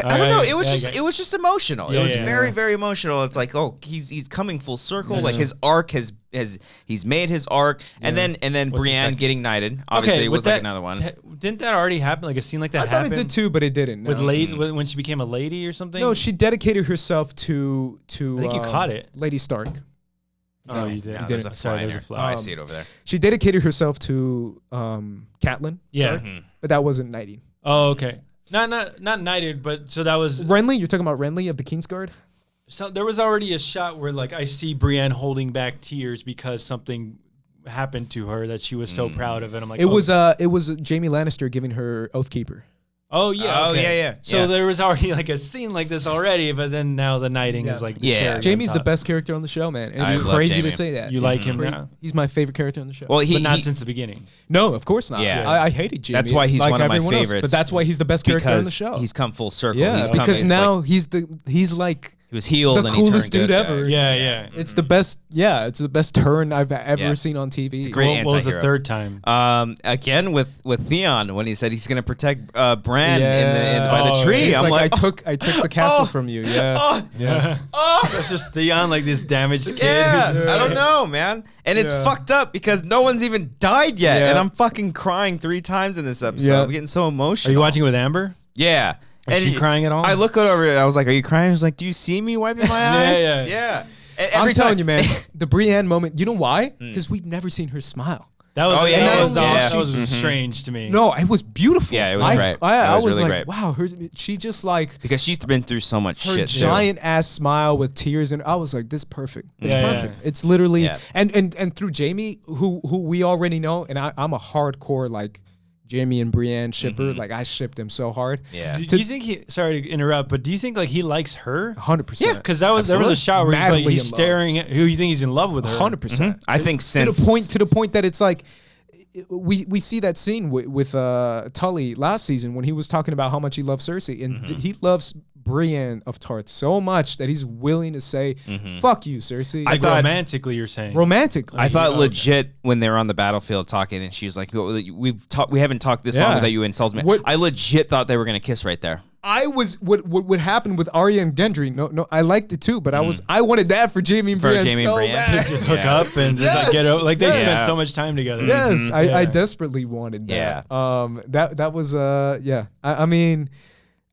A: I don't know. It was it was just emotional.
B: Yeah,
A: it was
B: yeah.
A: very very emotional. It's like he's coming full circle.
B: Yeah.
A: Like his arc has he's made his arc, and then
B: What's the
A: Brienne
B: second?
A: getting knighted. Obviously, it
B: with
A: was like
B: that-
A: another one.
B: Didn't that already happen? Like a scene like that
C: I thought
B: happened
C: it did too, but it didn't.
B: with
C: no.
B: when she became a lady or something.
C: No, she dedicated herself to.
B: I think you caught it.
C: Lady Stark.
B: Oh, you did.
A: No,
C: You
A: there's a
C: didn't.
B: Sorry,
A: fly
B: there's
A: there.
B: a fly.
A: Oh, I see it over there.
C: She dedicated herself to Catelyn.
B: Yeah.
C: Stark, but that wasn't knighting.
B: Oh, okay. Not knighted, but so that was
C: Renly, you're talking about Renly of the Kingsguard?
B: so there was already a shot where like I see Brienne holding back tears because something happened to her that she was so proud of, and I'm like,
C: It was Jamie Lannister giving her Oathkeeper.
B: oh yeah,
A: Oh,
B: okay.
A: yeah.
B: So
A: Yeah.
B: there was already like a scene like this already, but then now the knighting is like the
A: Yeah.
B: cherry on
C: Jamie's the
B: top.
C: best character on the show, man. And
A: I
C: it's
A: love
C: crazy
A: Jamie.
C: to say that.
B: You
C: It's
B: like him
C: cra-
B: now?
C: He's my favorite character on the show.
A: Well,
B: but not
A: he
B: since the beginning.
C: No, of course not.
A: Yeah.
C: I hated Jamie.
A: That's why he's
C: like
A: one of my
C: everyone else,
A: favorites.
C: but that's why he's the best character on the
A: because
C: show.
A: he's come full circle.
C: yeah,
A: He's come-
C: because
A: it's
C: now
A: like
C: he's like
A: he was healed
C: the
A: and he
C: coolest
A: turned
C: dude
A: good.
C: ever.
B: Yeah.
C: it's the best. Yeah, it's the best turn I've ever
A: Yeah.
C: seen on TV.
A: It's a great
B: What was the
A: anti-hero.
B: third time?
A: Again with Theon when he said he's gonna protect Bran
C: Yeah.
A: by the
B: Oh,
A: tree.
C: He's
A: I'm
C: like,
A: like,
C: I took the castle from you. Yeah,
B: Yeah. That's just Theon, like this damaged kid.
A: yeah,
B: who's just-
A: I don't know, man. And it's
C: Yeah.
A: fucked up because no one's even died yet,
C: Yeah.
A: and I'm fucking crying 3 times in this episode.
C: Yeah.
A: I'm getting so emotional.
B: Are you watching it with Amber?
A: Yeah.
B: Is she
A: he-
B: crying at all?
A: I look over it. I was like, "Are you crying?" She's like, "Do you see me wiping my eyes?"
B: yeah.
A: And
C: I'm
A: every
C: telling
A: time-
C: you, man, the Brienne moment. You know why? Because we've never seen her smile.
B: That was
A: Oh, yeah,
B: that
A: yeah,
B: was,
A: yeah.
B: that was
A: Mhm.
B: strange to me.
C: No, it was beautiful.
A: Yeah, it was great.
C: I
A: It was
C: was
A: really
C: like,
A: great.
C: wow, she just like
A: because she's been through so much
C: her
A: shit. too.
C: giant ass smile with tears, and I was like, this is perfect. It's
B: Yeah,
C: perfect.
B: yeah.
C: It's literally
A: Yeah.
C: and through Jamie, who we already know, and I'm a hardcore like Jamie and Brienne shipper. Like I shipped them so hard.
A: Yeah.
B: Do you think he? Sorry to interrupt, but do you think like he likes her?
C: 100%.
B: Because there was a shot where
C: Madly
B: he's
C: in love.
B: staring at who you think he's in love with her.
C: 100%.
A: I think
C: To
A: since
C: the point that it's like we see that scene with Tully last season when he was talking about how much he loves Cersei, and he loves Brienne of Tarth so much that he's willing to say, "Fuck you, Cersei."
B: Like
A: thought-
B: romantically, you're saying.
C: romantically.
A: I thought
B: Oh,
A: legit when they were on the battlefield talking, and she's like, "We haven't talked this long
C: Yeah.
A: without you insulting me."
C: What-
A: I legit thought they were gonna kiss right there.
C: I was what happened with Arya and Gendry. No, I liked it too, but I wanted that for Jamie and
A: For
C: Brienne
A: Jamie and
C: so
A: Brienne.
C: bad.
B: just hook
A: Yeah.
B: up and just like
C: Yes.
B: get over. Like they
C: Yes.
B: spent
A: Yeah.
B: so much time together.
C: Yes, I
B: Yeah.
C: desperately wanted that.
A: Yeah.
C: That was yeah. I mean,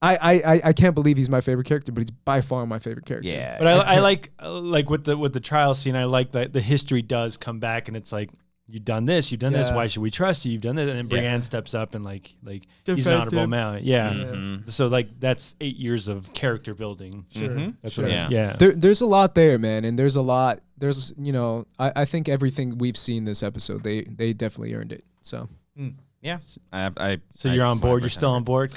C: I can't believe he's my favorite character, but he's by far my favorite character.
A: Yeah,
B: But I like with the trial scene. I like that the history does come back, and it's like you've done this, you've done this.
C: Yeah.
B: Why should we trust you? You've done this, and then
A: Yeah.
B: Brienne steps up and like he's an
C: Defend
B: honorable
C: him.
B: man. Yeah.
A: Mhm.
B: So like that's 8 years of character building.
C: Sure.
A: Mhm.
B: That's
C: Sure.
B: what
A: Yeah.
B: yeah.
C: There's a lot there, man, and there's a lot. There's I think everything we've seen this episode, they definitely earned it. So
A: Yeah.
B: So you're on board. You're still on board.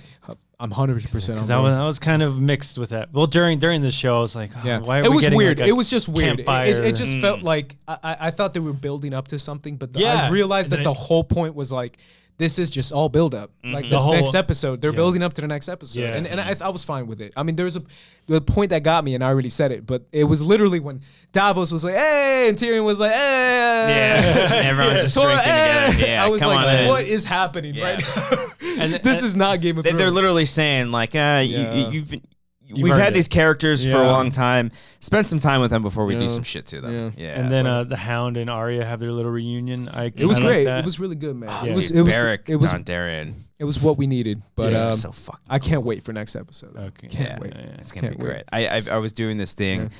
C: I'm 100% on
B: Because
C: board.
B: I was kind of mixed with that. Well, during the show, I was like, oh,
C: Yeah,
B: why are
C: it
B: we
C: was
B: getting
C: weird.
B: like a
C: It was just weird.
B: campfire?
C: It just felt like I thought they were building up to something, but
B: Yeah.
C: I realized
B: And
C: that
B: then
C: the whole point was like, this is just all build up. Like
B: The
C: the
B: whole-
C: next episode, they're
B: yeah.
C: building up to the next episode,
B: Yeah.
C: and I was fine with it. I mean, there was the point that got me, and I already said it, but it was literally when Davos was like, "Hey," and Tyrion was like, "Hey,"
A: Yeah. Everyone's just drinking together. Yeah,
C: I was
A: come
C: like,
A: on in.
C: "What is happening
A: Yeah.
C: right now?"
B: And-
C: This is not Game of Thrones.
A: They're literally saying like,
C: Yeah.
A: we've
B: earned
A: had
B: it.
A: these characters for a
C: Yeah.
A: long time. Spend some time with them before we do
C: Yeah.
A: some shit to them.
C: Yeah.
A: Yeah.
B: And then the Hound and Arya have their little reunion.
C: It was
B: I like
C: great.
B: that.
C: It was really good, man.
B: Yeah.
C: It was
A: Dude,
C: it was
A: Beric
C: it was
A: Dondarrion.
C: It was what we needed, but
A: so fucking.
C: I can't wait for next episode.
B: Okay.
C: Can't wait.
A: It's gonna
C: Can't
A: be
C: wait.
A: great. I was doing this thing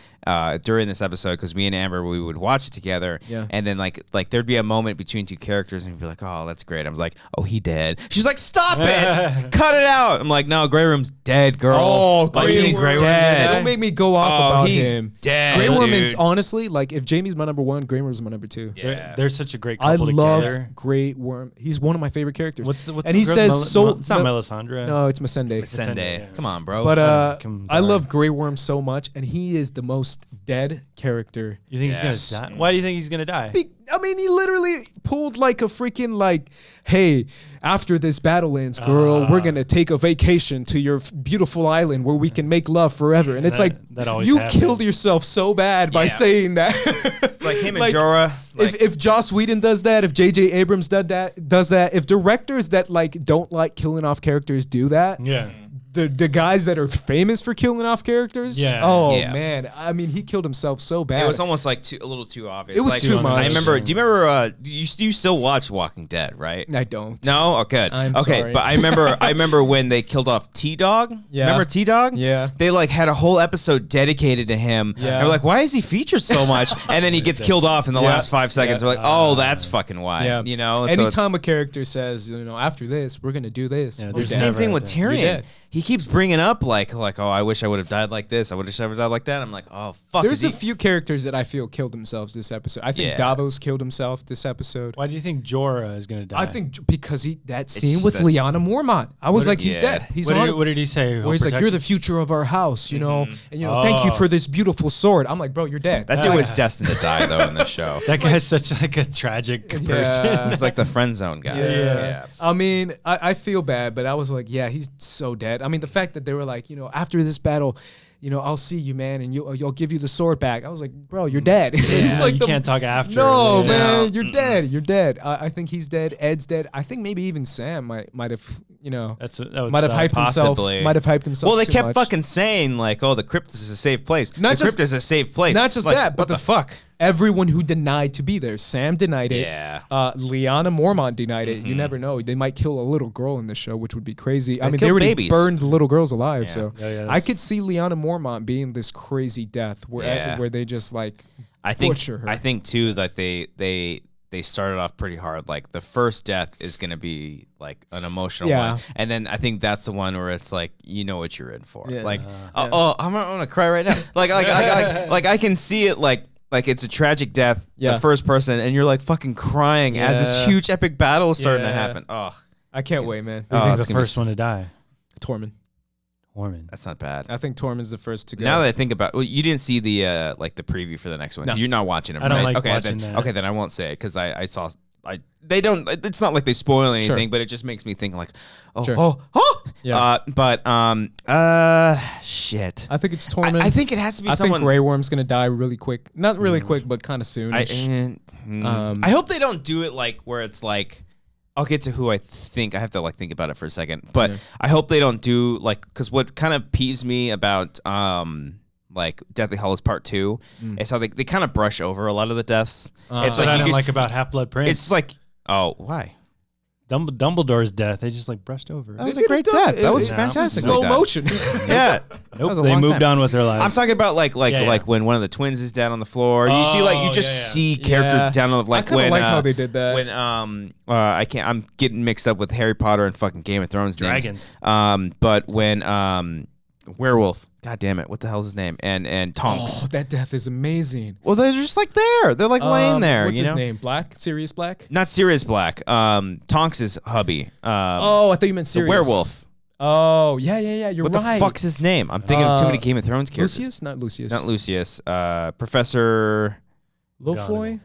A: during this episode because me and Amber we would watch it together, and then like there'd be a moment between two characters and we'd be like, oh, that's great. I was like, oh, he dead. She's like, stop it, cut it out. I'm like, no, Grey Room's dead, girl.
C: Oh,
A: like, he's
C: Grey Worm.
A: dead.
C: Don't make me go off about
A: he's
C: him.
A: Dead.
C: Grey Worm
A: dude.
C: is honestly like if Jamie's my number one, Grey Worm's my number two.
A: Yeah.
B: They're such a great
C: I
B: couple
C: love
B: together.
C: Grey Worm. He's one of my favorite characters.
B: What's
C: and
B: the
C: he
B: girl?
C: says so.
B: It's not Melisandre.
C: No, it's Masende.
A: Sende.
B: Yeah.
A: Come on, bro.
C: But I
B: sorry.
C: love Grey Worm so much, and he is the most dead character.
B: You think
A: Yes.
B: he's gonna die? Why do you think he's gonna die?
C: I mean, he literally pulled like a freaking like, hey, after this battle ends, girl, we're gonna take a vacation to your beautiful island where we can make love forever. And it's
B: That always
C: you
B: happens.
C: killed yourself so bad by
A: Yeah.
C: saying that.
A: it's like him and
C: like,
A: Jorah. Like,
C: if Joss Whedon does that, if J.J. Abrams does that, if directors that like don't like killing off characters do that,
B: Yeah.
C: the guys that are famous for killing off characters,
B: Yeah.
C: oh
A: Yeah.
C: man, I mean, he killed himself so bad.
A: it was almost like a little too obvious.
C: It was
A: like,
C: too much.
A: I remember. Do you remember? You still watch Walking Dead, right?
C: I don't.
A: No, oh, good.
C: I'm
A: okay,
C: sorry.
A: but I remember when they killed off T-Dog.
C: Yeah.
A: Remember T-Dog?
C: Yeah.
A: They like had a whole episode dedicated to him.
C: Yeah.
A: And we're like, why is he featured so much? And then he gets killed off in the
C: Yeah.
A: last 5 seconds.
C: Yeah.
A: We're like, oh, that's fucking why.
C: Yeah.
A: You know. So it's-
C: Anytime a character says, after this, we're gonna do this.
B: Yeah,
C: we're
B: there's
C: dead.
A: same
B: never
A: thing
B: a
A: with
B: death.
C: You're
A: Tyrion.
C: dead.
A: He keeps bringing up like, oh, I wish I would have died like this. I wish I would have died like that. I'm like, oh, fuck.
C: There's
A: is
C: a
A: he-
C: few characters that I feel killed themselves this episode. I think
A: Yeah.
C: Davos killed himself this episode.
B: Why do you think Jorah is gonna die?
C: I think because that scene with
A: that's-
C: Lyanna Mormont. I was
B: What
C: like,
B: did-
C: he's
A: yeah.
C: dead. He's
B: What
C: on.
B: did, what did he say?
C: Where he's like, you're the future of our house, and thank you
B: Oh.
C: for this beautiful sword. I'm like, bro, you're dead.
A: that dude was destined to die though in this show.
B: That guy's such like a tragic person.
C: Yeah.
A: He's like the friend zone guy.
C: Yeah. I mean, I feel bad, but I was like, yeah, he's so dead. I mean, the fact that they were like, after this battle, I'll see you, man, and you'll give you the sword back. I was like, bro, you're dead. It's
B: Yeah,
C: like
B: you can't talk after.
C: No,
B: Yeah.
C: man, you're dead. You're dead. I think he's dead. Ed's dead. I think maybe even Sam might have,
B: That would
C: might have
B: suck.
C: hyped himself.
A: Possibly.
C: Might have hyped himself.
A: Well, they
C: too
A: kept
C: much.
A: fucking saying like, "Oh, the crypt is a safe place."
C: Not
A: the
C: just-
A: crypt is a safe place.
C: not just
A: Like,
C: that, but
A: what the
C: the-
A: fuck?
C: Everyone who denied to be there. Sam denied it.
A: Yeah.
C: Lyanna Mormont denied it. You never know. They might kill a little girl in this show, which would be crazy. I mean, they
A: kill
C: already
A: babies.
C: burned little girls alive.
A: Yeah.
C: So
B: Yeah,
C: I could see Lyanna Mormont being this crazy death where they just like
A: I think
C: butcher her.
A: I think too that they started off pretty hard. Like the first death is gonna be like an emotional
C: Yeah.
A: one, and then I think that's the one where it's like you know what you're in for.
C: Yeah.
A: Like I'm gonna cry right now. like I can see it like it's a tragic death.
C: Yeah.
A: The first person, and you're like fucking crying as this
C: Yeah.
A: huge epic battle is starting to
C: Yeah.
A: happen. Oh,
C: I can't wait, man.
B: Who do you
A: Oh,
B: think's
A: it's
B: the
A: gonna be
B: first one to die?
C: Tormund.
B: Horman.
A: that's not bad.
C: I think Tormund's the first to go.
A: Now that I think about, well, you didn't see the like the preview for the next one.
C: No.
A: You're not watching them.
B: I don't
A: right?
B: like
A: okay,
B: watching
A: then,
B: that.
A: Okay, then I won't say it because I saw. They don't. It's not like they spoil anything, but it just makes me think like,
C: Sure.
A: oh.
C: Yeah.
A: Shit.
C: I think it's Tormund.
A: I think it has to be
C: I
A: someone.
C: think Grey Worm's gonna die really quick. Not really quick, but kind of soon.
A: I hope they don't do it like where it's like. I'll get to who I think. I have to like think about it for a second, but
C: Yeah.
A: I hope they don't do like because what kind of peeves me about like Deathly Hallows Part 2 is how they kind of brush over a lot of the deaths. It's
B: That's what
A: like
B: I
A: you
B: don't
A: just,
B: like about Half-Blood Prince.
A: it's like why?
B: Dumbledore's death. They just like brushed over.
A: That was a great death. That was
B: Yeah.
A: fantastic.
C: Slow
A: like that.
C: motion.
A: Yeah.
B: Nope,
A: was a
B: they
A: long
B: moved
A: time.
B: on with their lives.
A: I'm talking about like
B: Yeah.
A: when one of the twins is down on the floor. You see like you
B: Oh,
A: just
B: yeah.
A: see characters
C: Yeah.
A: down on the like
C: I kinda
A: when
C: like how they did that.
A: when I'm getting mixed up with Harry Potter and fucking Game of Thrones names.
B: Dragons.
A: But when Werewolf, god damn it, what the hell's his name? And Tonks.
C: Oh, that death is amazing.
A: Well, they're just like there. They're like laying there.
C: What's
A: you
C: his
A: know?
C: name? Black? Sirius Black?
A: Not Sirius Black. Tonks is hubby.
C: Oh, I thought you meant
A: the
C: Sirius.
A: werewolf.
C: Oh, yeah. You're
A: What
C: right.
A: the fuck's his name? I'm thinking of too many Game of Thrones characters.
C: Lucius? Not Lucius.
A: Not Lucius. Professor.
C: Lofoy?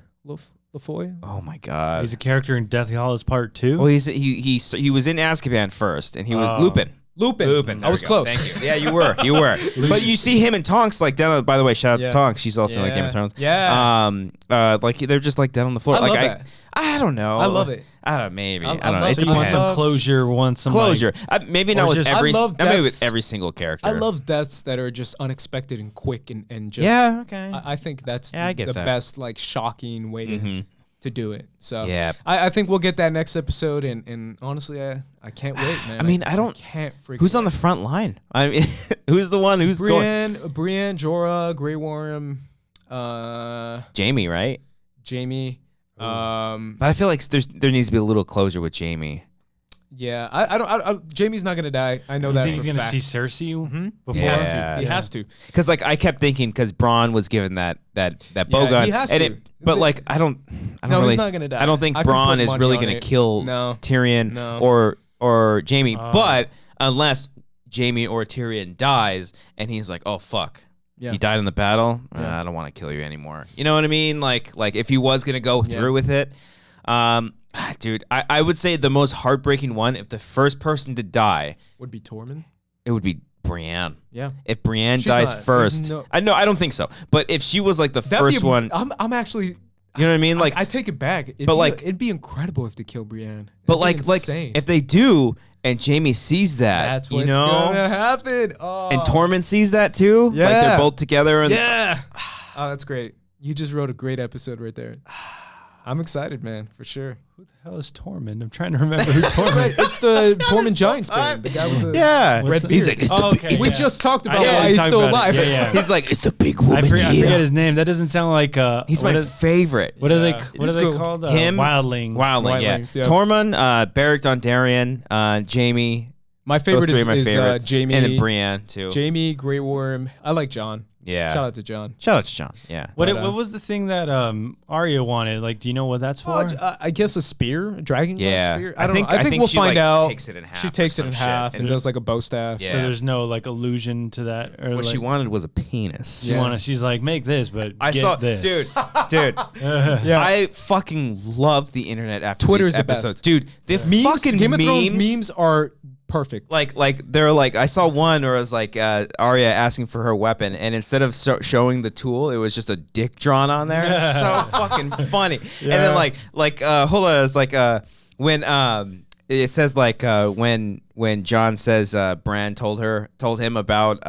C: Lofoy?
A: Oh my god.
B: He's a character in Deathly Hallows Part 2.
A: Well, he was in Azkaban first, and he was
B: Oh.
A: Lupin.
C: Lupin. I was close.
A: Thank you. Yeah, you were. You were. But you see him and Tonks like down. By the way, shout out
C: Yeah.
A: to Tonks. She's also in like Game of Thrones.
C: Yeah.
A: Like they're just like down on the floor.
C: I
A: like
C: love that.
A: I don't know.
C: I love it.
A: I don't. Maybe.
C: I
A: I don't know.
C: love
A: It
C: it.
B: So you want
A: depends.
B: some closure, want some
A: Closure. Maybe not
B: or
A: with
B: just-
A: every.
C: I love
A: Maybe with
C: deaths.
A: every single character.
C: I love deaths that are just unexpected and quick and just.
A: Yeah. Okay.
C: I think that's
A: Yeah, I get
C: the
A: that.
C: best, like, shocking way to. to do it. So
A: Yeah.
C: I think we'll get that next episode, and honestly, I can't wait, man.
A: I mean, I can't who's on the front line? I mean, who's the one who's
C: Brienne, Jorah, Grey Worm,
A: Jamie, right?
C: Jamie.
A: But I feel like there needs to be a little closure with Jamie.
C: Yeah, I don't. Jamie's not gonna die. I know that.
B: You think he's gonna
C: see
B: Cersei before?
A: Yeah.
C: He has to.
A: Because like I kept thinking, because Bronn was given that bow gun,
C: he has
A: and
C: to.
A: but like I don't
C: No,
A: really,
C: he's not gonna die.
A: I don't think
C: I can
A: Bronn
C: put
A: is
C: money
A: really
C: on
A: gonna
C: it.
A: kill
C: No.
A: Tyrion
C: No.
A: or Jamie. But unless Jamie or Tyrion dies, and he's like, oh fuck.
C: Yeah.
A: He died in the battle.
C: Yeah.
A: I don't want to kill you anymore. You know what I mean? Like if he was gonna go through with it, dude, I would say the most heartbreaking one. If the first person to die
C: would be Tormund.
A: it would be Brienne.
C: Yeah.
A: If Brienne
C: She's
A: dies
C: not-
A: first,
C: there's no-
A: I don't think so. But if she was like the
C: That'd
A: first
C: be
A: one,
C: I'm actually.
A: you know what I mean? Like,
C: I take it back. It'd be incredible if they kill Brienne.
A: but
C: That'd
A: like
C: be insane.
A: if they do, and Jamie sees that,
C: That's
A: you
C: what's
A: know,
C: gonna happen. Oh.
A: and Tormund sees that too. Like
C: Yeah.
A: they're both together. And
C: Yeah. Oh, that's great. You just wrote a great episode right there. I'm excited, man, for sure.
B: Who the hell is Tormund? I'm trying to remember who Tormund is.
C: It's the Tormund Giants fan, the guy with the
A: yeah,
C: red
B: What's
C: beard.
A: He's like, it's the
B: Oh, okay.
C: we
B: yeah.
C: just talked about
B: I know
C: why
B: what
C: he's
B: you're
C: still
B: talking about.
C: alive.
B: Yeah.
A: He's like, it's the big woman
B: I forget
A: here.
B: his name. That doesn't sound like.
A: He's
B: what
A: my
B: are-
A: favorite.
B: What are they?
C: Yeah.
B: What
C: He's
B: are they
C: cool.
B: called?
A: Him?
B: Wildling.
A: Wildling, yeah.
C: Wildlings, yeah.
A: Tormund, Beric Dondarrion, Jamie.
C: My favorite
A: Those three are my
C: is
A: favorites.
C: Jamie.
A: And then Brienne too.
C: Jamie, Grey Worm. I like John.
A: Yeah.
C: Shout out to John.
A: Shout out to John. Yeah.
B: What was the thing that Arya wanted? Like, do you know what that's for?
C: I guess a spear, a dragon
A: Yeah.
C: spear.
A: I think
C: we'll
A: she,
C: find
A: like,
C: out.
A: takes it in half
C: She
A: or
C: takes it
A: some
C: in
A: shit.
C: half and
A: And
C: does like a bow staff.
A: Yeah.
B: So there's no like allusion to that. Or
A: What
B: like,
A: she wanted was a penis.
B: She's like, make this, but
A: I
B: get
A: saw,
B: this.
A: dude.
C: Yeah.
A: I fucking love the internet after
C: Twitter's
A: these
C: the best.
A: episodes, dude. The fucking
C: Game of Thrones
A: memes.
C: memes are perfect.
A: Like they're like, I saw one where it was like Arya asking for her weapon, and instead of showing the tool, it was just a dick drawn on there. It's so fucking funny. And then hold on, it's like when it says like when John says Bran told him about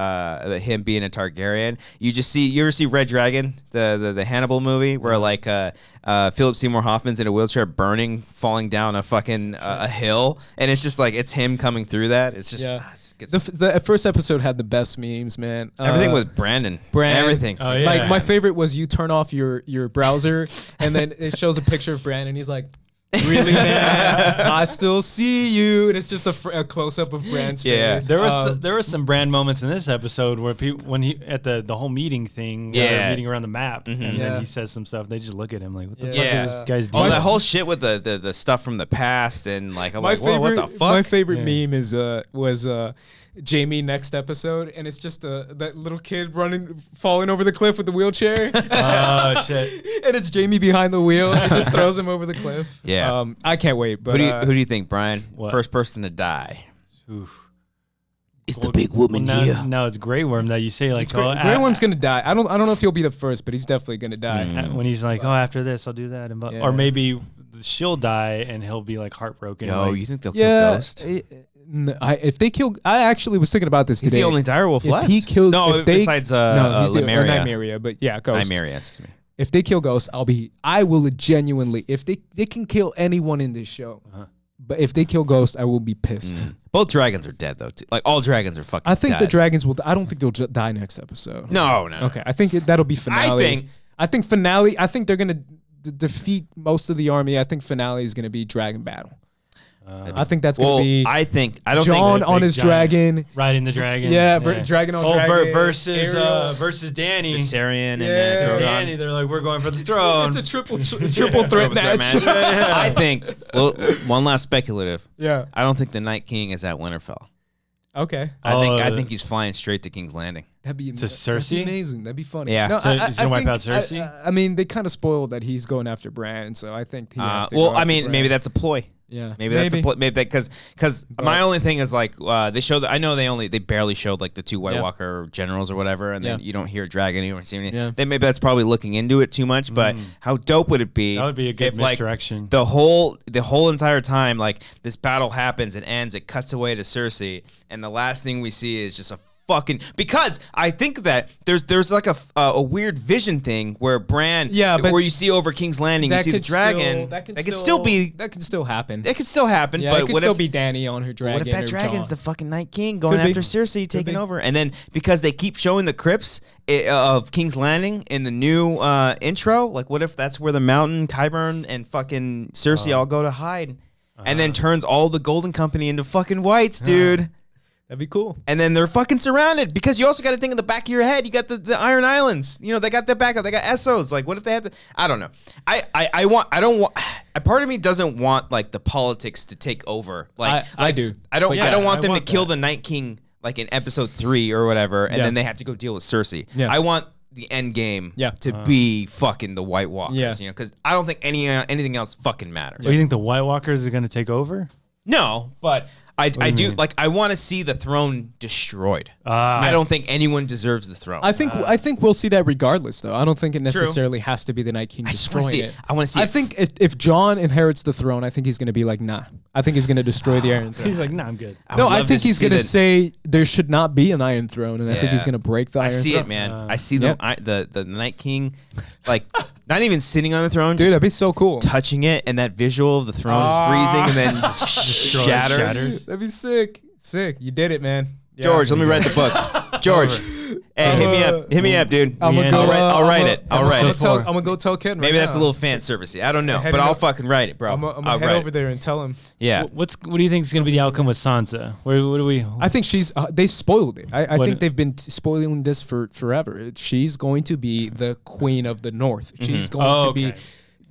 A: him being a Targaryen. You ever see Red Dragon, the Hannibal movie, where like Philip Seymour Hoffman's in a wheelchair burning, falling down a fucking a hill, and it's just like it's him coming through that. It's just
C: The first episode had the best memes, man.
A: everything with Brandon, everything.
B: Oh, yeah.
C: Like my favorite was you turn off your browser and then it shows a picture of Brandon. He's like, "Really, man? I still see you." And it's just a close up of Brand's
A: Yeah.
C: face.
B: There were some brand moments in this episode where when he at the whole meeting thing, where they're meeting around the map, and
C: Yeah.
B: then he says some stuff. They just look at him like, "What the fuck
A: Yeah.
B: is this guy's
A: Oh,
B: doing?"
A: that whole shit with the stuff from the past, and like I'm
C: My
A: like, whoa, what the
C: favorite,
A: fuck?
C: my favorite meme was Jamie next episode, and it's just that little kid falling over the cliff with the wheelchair.
B: Oh shit!
C: And it's Jamie behind the wheel. And it just throws him over the cliff.
A: Yeah.
C: I can't wait. But
A: who do you think, Brian?
B: What?
A: First person to die?
B: Oof.
A: It's the big woman
B: Well,
A: here.
B: no, it's Grey Worm that you say like,
C: Grey Worm's gonna die. I don't know if he'll be the first, but he's definitely gonna die.
B: when he's like, after this, I'll do that, and
C: Yeah.
B: or maybe she'll die and he'll be like heartbroken.
A: Yo,
B: like,
A: you think they'll
C: Yeah.
A: kill Ghost?
C: If they kill, I actually was thinking about this
A: He's
C: today.
A: the only direwolf
C: If
A: left.
C: he kills,
A: no,
C: if they,
A: besides
C: no, he's the
A: Nymeria.
C: Nymeria, but yeah, Ghost.
A: Nymeria, excuse me.
C: If they kill Ghost, I will genuinely, if they can kill anyone in this show, but if they kill Ghost, I will be pissed.
A: Both dragons are dead though. Like all dragons are fucking.
C: I think the
A: dead.
C: dragons will. I don't think they'll die next episode.
A: No.
C: Okay, I think that'll be finale. I think finale. I think they're gonna defeat most of the army. I think finale is gonna be dragon battle. I think that's gonna be.
A: I don't
C: John
A: think
C: on
B: big
C: his
B: giant
C: dragon.
B: riding the dragon.
C: Yeah, dragon on dragon.
B: versus
C: Ariel.
B: Danny.
A: Viserion
C: Yeah.
A: and Drogon.
B: Danny, they're like, we're going for the throne.
C: It's a triple threat match.
A: I think. Well, one last speculative.
C: Yeah.
A: I don't think the Night King is at Winterfell.
C: Okay.
A: I think he's flying straight to King's Landing.
C: That'd be
B: Cersei?
C: amazing. That'd be funny.
A: Yeah.
C: No,
B: So he's gonna wipe out Cersei?
C: I mean, they kind of spoiled that he's going after Bran, so I think he has to.
A: Well,
C: go
A: I
C: after
A: mean,
C: Bran.
A: maybe that's a ploy.
C: Yeah.
A: Maybe that's a ploy. Maybe because my only thing is like they showed that I know they barely showed like the two White Walker generals or whatever, and then you don't hear dragon, you don't see anything.
C: Yeah.
A: Then maybe that's probably looking into it too much. But how dope would it be?
B: That would be a good
A: if, like,
B: misdirection.
A: the whole entire time, like this battle happens and ends, it cuts away to Cersei, and the last thing we see is just a fucking because I think that there's like a weird vision thing where Bran, where you see over King's Landing, you see the dragon. That could still happen. It could still happen.
C: Yeah,
A: but
C: it could still be Dany on her dragon.
A: What if that dragon's the fucking Night King going after Cersei, taking over? And then because they keep showing the crypts of King's Landing in the new intro, like what if that's where the Mountain, Qyburn, and fucking Cersei all go to hide, and then turns all the Golden Company into fucking whites, dude.
C: That'd be cool.
A: And then they're fucking surrounded because you also got to think in the back of your head. You got the Iron Islands. You know, they got their backup. They got Essos. Like, what if they had to? I don't know. Part of me doesn't want like the politics to take over. Like
C: I do.
A: I don't want them to kill the Night King like in episode 3 or whatever, and then they have to go deal with Cersei. Yeah. I want the end game to be fucking the White Walkers. Yeah. You know, because I don't think anything else fucking matters.
B: Do you think the White Walkers are going to take over?
A: No, but I do like I want to see the throne destroyed. I don't think anyone deserves the throne.
C: I think we'll see that regardless, though. I don't think it necessarily has to be the Night King destroying it.
A: I want to see.
C: I think if Jon inherits the throne, I think he's going to be like, nah. I think he's going to destroy the Iron Throne.
B: He's like, nah, I'm good.
C: I think he's going to say there should not be an Iron Throne, and I think he's going to break the Iron Throne.
A: I see it, man. I see the Night King, like not even sitting on the throne,
C: dude. That'd be so cool.
A: Touching it, and that visual of the throne freezing and then shatters.
C: That'd be sick. Sick. You did it, man.
A: Yeah, George, let me write the book. George, hey, hit me up, dude. I'll write it. I'm
C: gonna go tell Ken.
A: Maybe that's a little fan servicey. I don't know, but I'll fucking write it, bro.
C: I'm gonna head over there and tell him.
A: Yeah.
B: What do you think is gonna be the outcome with Sansa? What do we?
C: I think they spoiled it. I think they've been spoiling this for forever. She's going to be the Queen of the North. She's going to be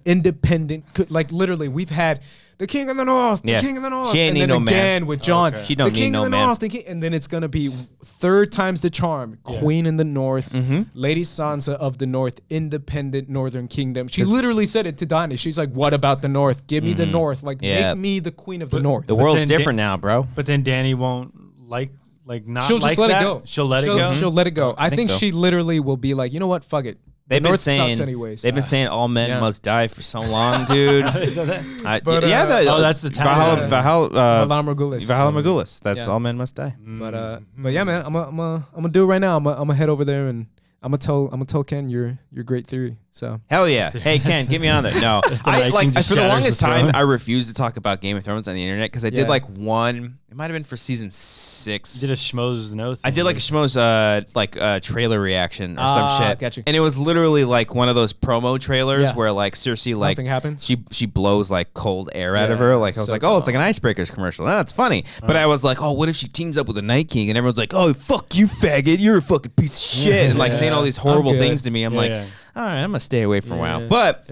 C: independent. Like literally, we've had the King of the North, the King of the North,
A: she ain't
C: and then
A: no
C: again
A: man.
C: with Jon,
A: she don't
C: the King
A: need
C: of the
A: no
C: North, and then it's gonna be 3rd times the charm, Queen in the North, Lady Sansa of the North, independent Northern Kingdom. She literally said it to Dany. She's like, "What about the North? Give me the North. Like, make me the Queen of the North."
A: The world's different now, bro.
B: But then Dany won't not.
C: She'll just let it go.
B: She'll let it go.
C: She'll let it go. I think she literally will be like, you know what? Fuck it.
A: They've been saying all men must die for so long, dude.
B: Is that that?
A: That's the title.
C: Valar Morghulis.
A: Valar Morghulis. That's all men must die.
C: But yeah, man, I'm gonna do it right now. I'm gonna head over there and I'm gonna tell Ken your great theory. So
A: hell yeah, hey Ken, get me on there. No, I like for the longest time I refused to talk about Game of Thrones on the internet because I did like one. It might have been for season 6.
B: You did a Schmoes No thing.
A: I did like a Schmoes trailer reaction or some shit.
C: Gotcha.
A: And it was literally like one of those promo trailers where like Cersei like
C: nothing happens.
A: She blows like cold air out of her. Like I was like, oh, it's like an Icebreakers commercial. Oh, that's funny. But I was like, oh, what if she teams up with the Night King? And everyone's like, oh, fuck you, faggot. You're a fucking piece of shit. And like saying all these horrible things to me. I'm like, all right, I'm gonna stay away for a while. But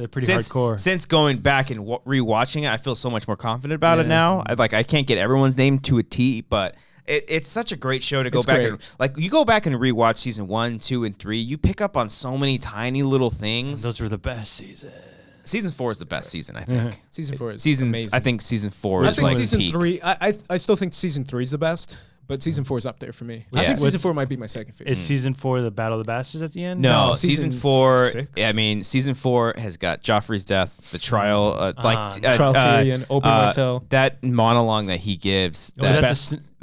A: since going back and rewatching it, I feel so much more confident about it now. I can't get everyone's name to a T, but it's such a great show to go back and like you go back and rewatch season 1, 2, and 3. You pick up on so many tiny little things.
B: Those were the best seasons.
A: Season 4 is the best season, I think.
C: Season 4 is amazing.
A: I think season 4 is
C: like
A: season
C: peak. 3. I still think season 3 is the best. But season 4 is up there for me. I think season 4 might be my second favorite.
B: Is season 4 the Battle of the Bastards at the end?
A: No, season 4. 6? I mean, season 4 has got Joffrey's death, the trial,
C: trial Tyrion, Oberyn Martell.
A: That monologue that he gives. I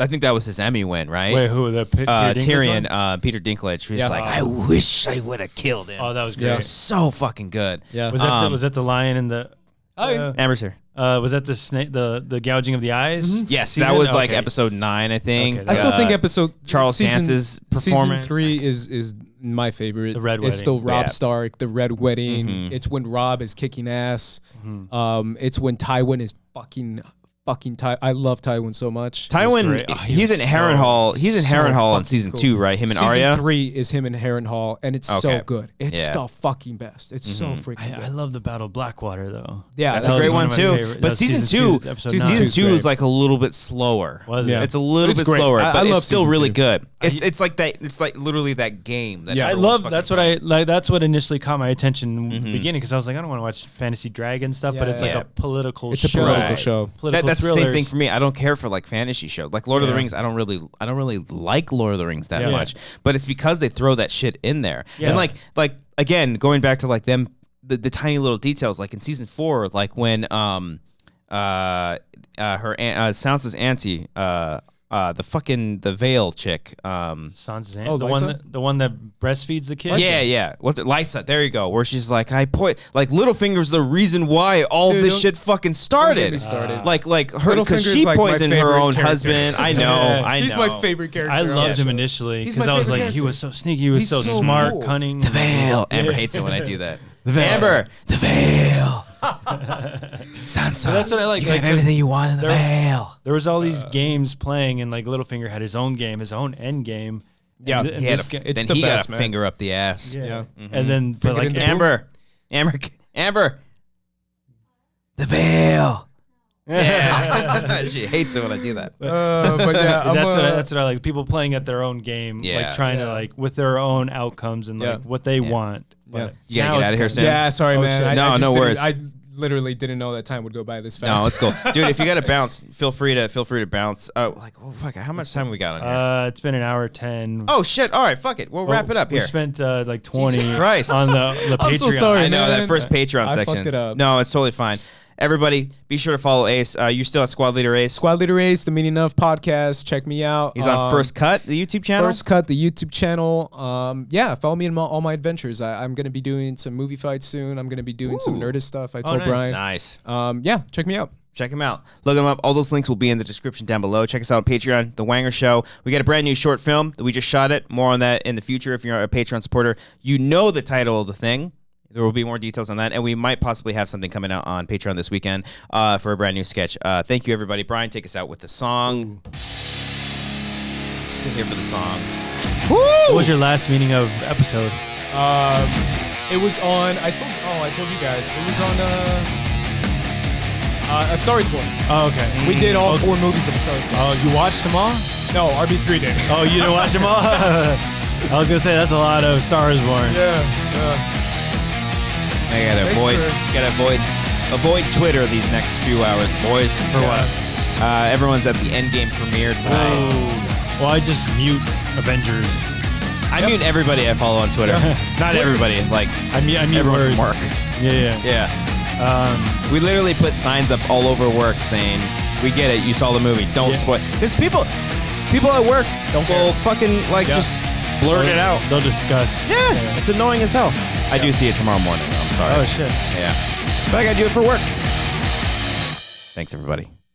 A: think that was his Emmy win, right?
B: Wait, who?
A: Tyrion, Peter Dinklage. He's like, I wish I would have killed him.
B: Oh, that was great.
A: It was so fucking good.
B: Yeah. Was that the lion and the?
A: Amber's here.
B: Was that the snake? The gouging of the eyes?
A: Yes, that was like episode 9, I think.
C: Okay, I still think
A: Charles Dance's performance.
C: Season 3 is my favorite.
B: The Red Wedding.
C: It's still Robb Stark. The Red Wedding. It's when Robb is kicking ass. It's when Tywin is fucking I love Tywin so much.
A: Tywin, he's in Harrenhal. He's in Harrenhal in season 2, right? Him and Arya.
C: Season 3 is him in Harrenhal, and it's so good. It's the fucking best. It's so freaking good.
B: I love the Battle of Blackwater though.
C: Yeah,
A: that's a great one too. But season 2 is like a little bit slower.
B: Was it?
A: It's a little bit slower, but it's still really good. It's like that. It's like literally that game.
B: I love. That's what I like. That's what initially caught my attention in the beginning because I was like, I don't want to watch fantasy dragon stuff, but it's like a political.
C: It's a political show.
A: That's the same thing for me. I don't care for like fantasy shows. Like Lord of the Rings, I don't really like Lord of the Rings that much. But it's because they throw that shit in there. Yeah. And like again, going back to like them the tiny little details, like in season 4, like when Sansa's auntie the Veil chick.
B: Sansan,
C: Oh,
B: the one that breastfeeds the kids.
A: Yeah. What's it? Lysa. There you go. Where she's like, like Littlefinger's the reason why all this shit fucking started.
C: Don't get me started.
A: Like her, because she
C: like my
A: poisoned her
C: favorite
A: own
C: character.
A: husband. I know.
C: He's my favorite character.
B: I
C: on
B: loved
C: the
B: him
C: show.
B: initially
C: He's
B: because
C: my
B: I was
C: favorite
B: like, he
C: character.
B: was so sneaky, he was
C: He's
B: so
C: so
B: smart,
C: cool.
B: cunning.
A: The Veil. Amber hates it when I do that. Amber. The Veil. Sansa.
B: But that's what I like.
A: You can have everything you want in the Veil.
B: There was all these games playing, and like Littlefinger had his own game, his own end game.
C: Yeah,
B: and
A: He had
B: this ga-
C: it's
A: then
C: the
A: he
C: best,
A: got a
C: man.
A: finger up the ass.
C: Yeah.
B: And then, but
C: Finger
B: like
C: in the
A: Amber. The Veil. Yeah. She hates it when I do that.
C: But yeah,
B: that's what I like. People playing at their own game,
A: Yeah.
B: like trying to like with their own outcomes and
C: Yeah.
B: like what they want. But
A: You gotta
B: now
A: get
B: it's
A: out of here,
B: kinda-
A: Sam.
C: Yeah, sorry,
B: Oh,
C: man.
B: shit.
C: I
A: No,
C: just
A: no
C: didn't-
A: worries.
C: I literally didn't know that time would go by this fast.
A: No, it's cool, dude. If you gotta bounce, feel free to bounce. Oh, fuck! How much time we got on here?
B: It's been an hour 10.
A: Oh shit! All right, fuck it. We'll wrap it up
B: We
A: here.
B: spent like 20
A: Jesus Christ.
B: on the
C: I'm
B: Patreon.
C: so sorry.
A: I know
C: man.
A: that first Patreon
C: I
A: section.
C: fucked it up.
A: No, it's totally fine. Everybody, be sure to follow Ace. You still at Squad Leader Ace.
C: Squad Leader Ace, the Meaning Of podcast. Check me out.
A: He's on First Cut, the YouTube channel.
C: First Cut, the YouTube channel. Yeah, follow me in all my adventures. I'm going to be doing some movie fights soon. I'm going to be doing some Nerdist stuff. I told
B: nice.
C: Brian.
A: Nice.
C: Yeah, check me out.
A: Check him out. Look him up. All those links will be in the description down below. Check us out on Patreon, The Wanger Show. We got a brand new short film that we just shot it. More on that in the future if you're a Patreon supporter. You know the title of the thing. There will be more details on that, and we might possibly have something coming out on Patreon this weekend for a brand new sketch. Thank you, everybody. Brian, take us out with the song. Sit here for the song.
B: What was your last Meaning Of episode?
C: It was on. I told you guys. It was on A Star Is Born.
B: Oh, okay.
C: We did all 4 movies of A Star Is Born.
B: Oh, you watched them all?
C: No, RB3 did.
B: Oh, you didn't watch them all? I was gonna say that's a lot of Stars Born.
C: Yeah.
A: I gotta avoid Twitter these next few hours, boys.
B: For what?
A: Everyone's at the Endgame premiere tonight.
B: Oh. Well, I just mute Avengers.
A: I mute everybody I follow on Twitter. Not everybody, like
B: I mute
A: everyone
B: words.
A: from work.
B: Yeah.
A: Yeah. We literally put signs up all over work saying, "We get it. You saw the movie. Don't spoil." Because people at work will fucking just blurt it out.
B: They'll discuss.
A: Yeah, it's annoying as hell. I do see it tomorrow morning. Though. I'm sorry.
B: Oh shit.
A: Yeah, but I gotta do it for work. Thanks, everybody.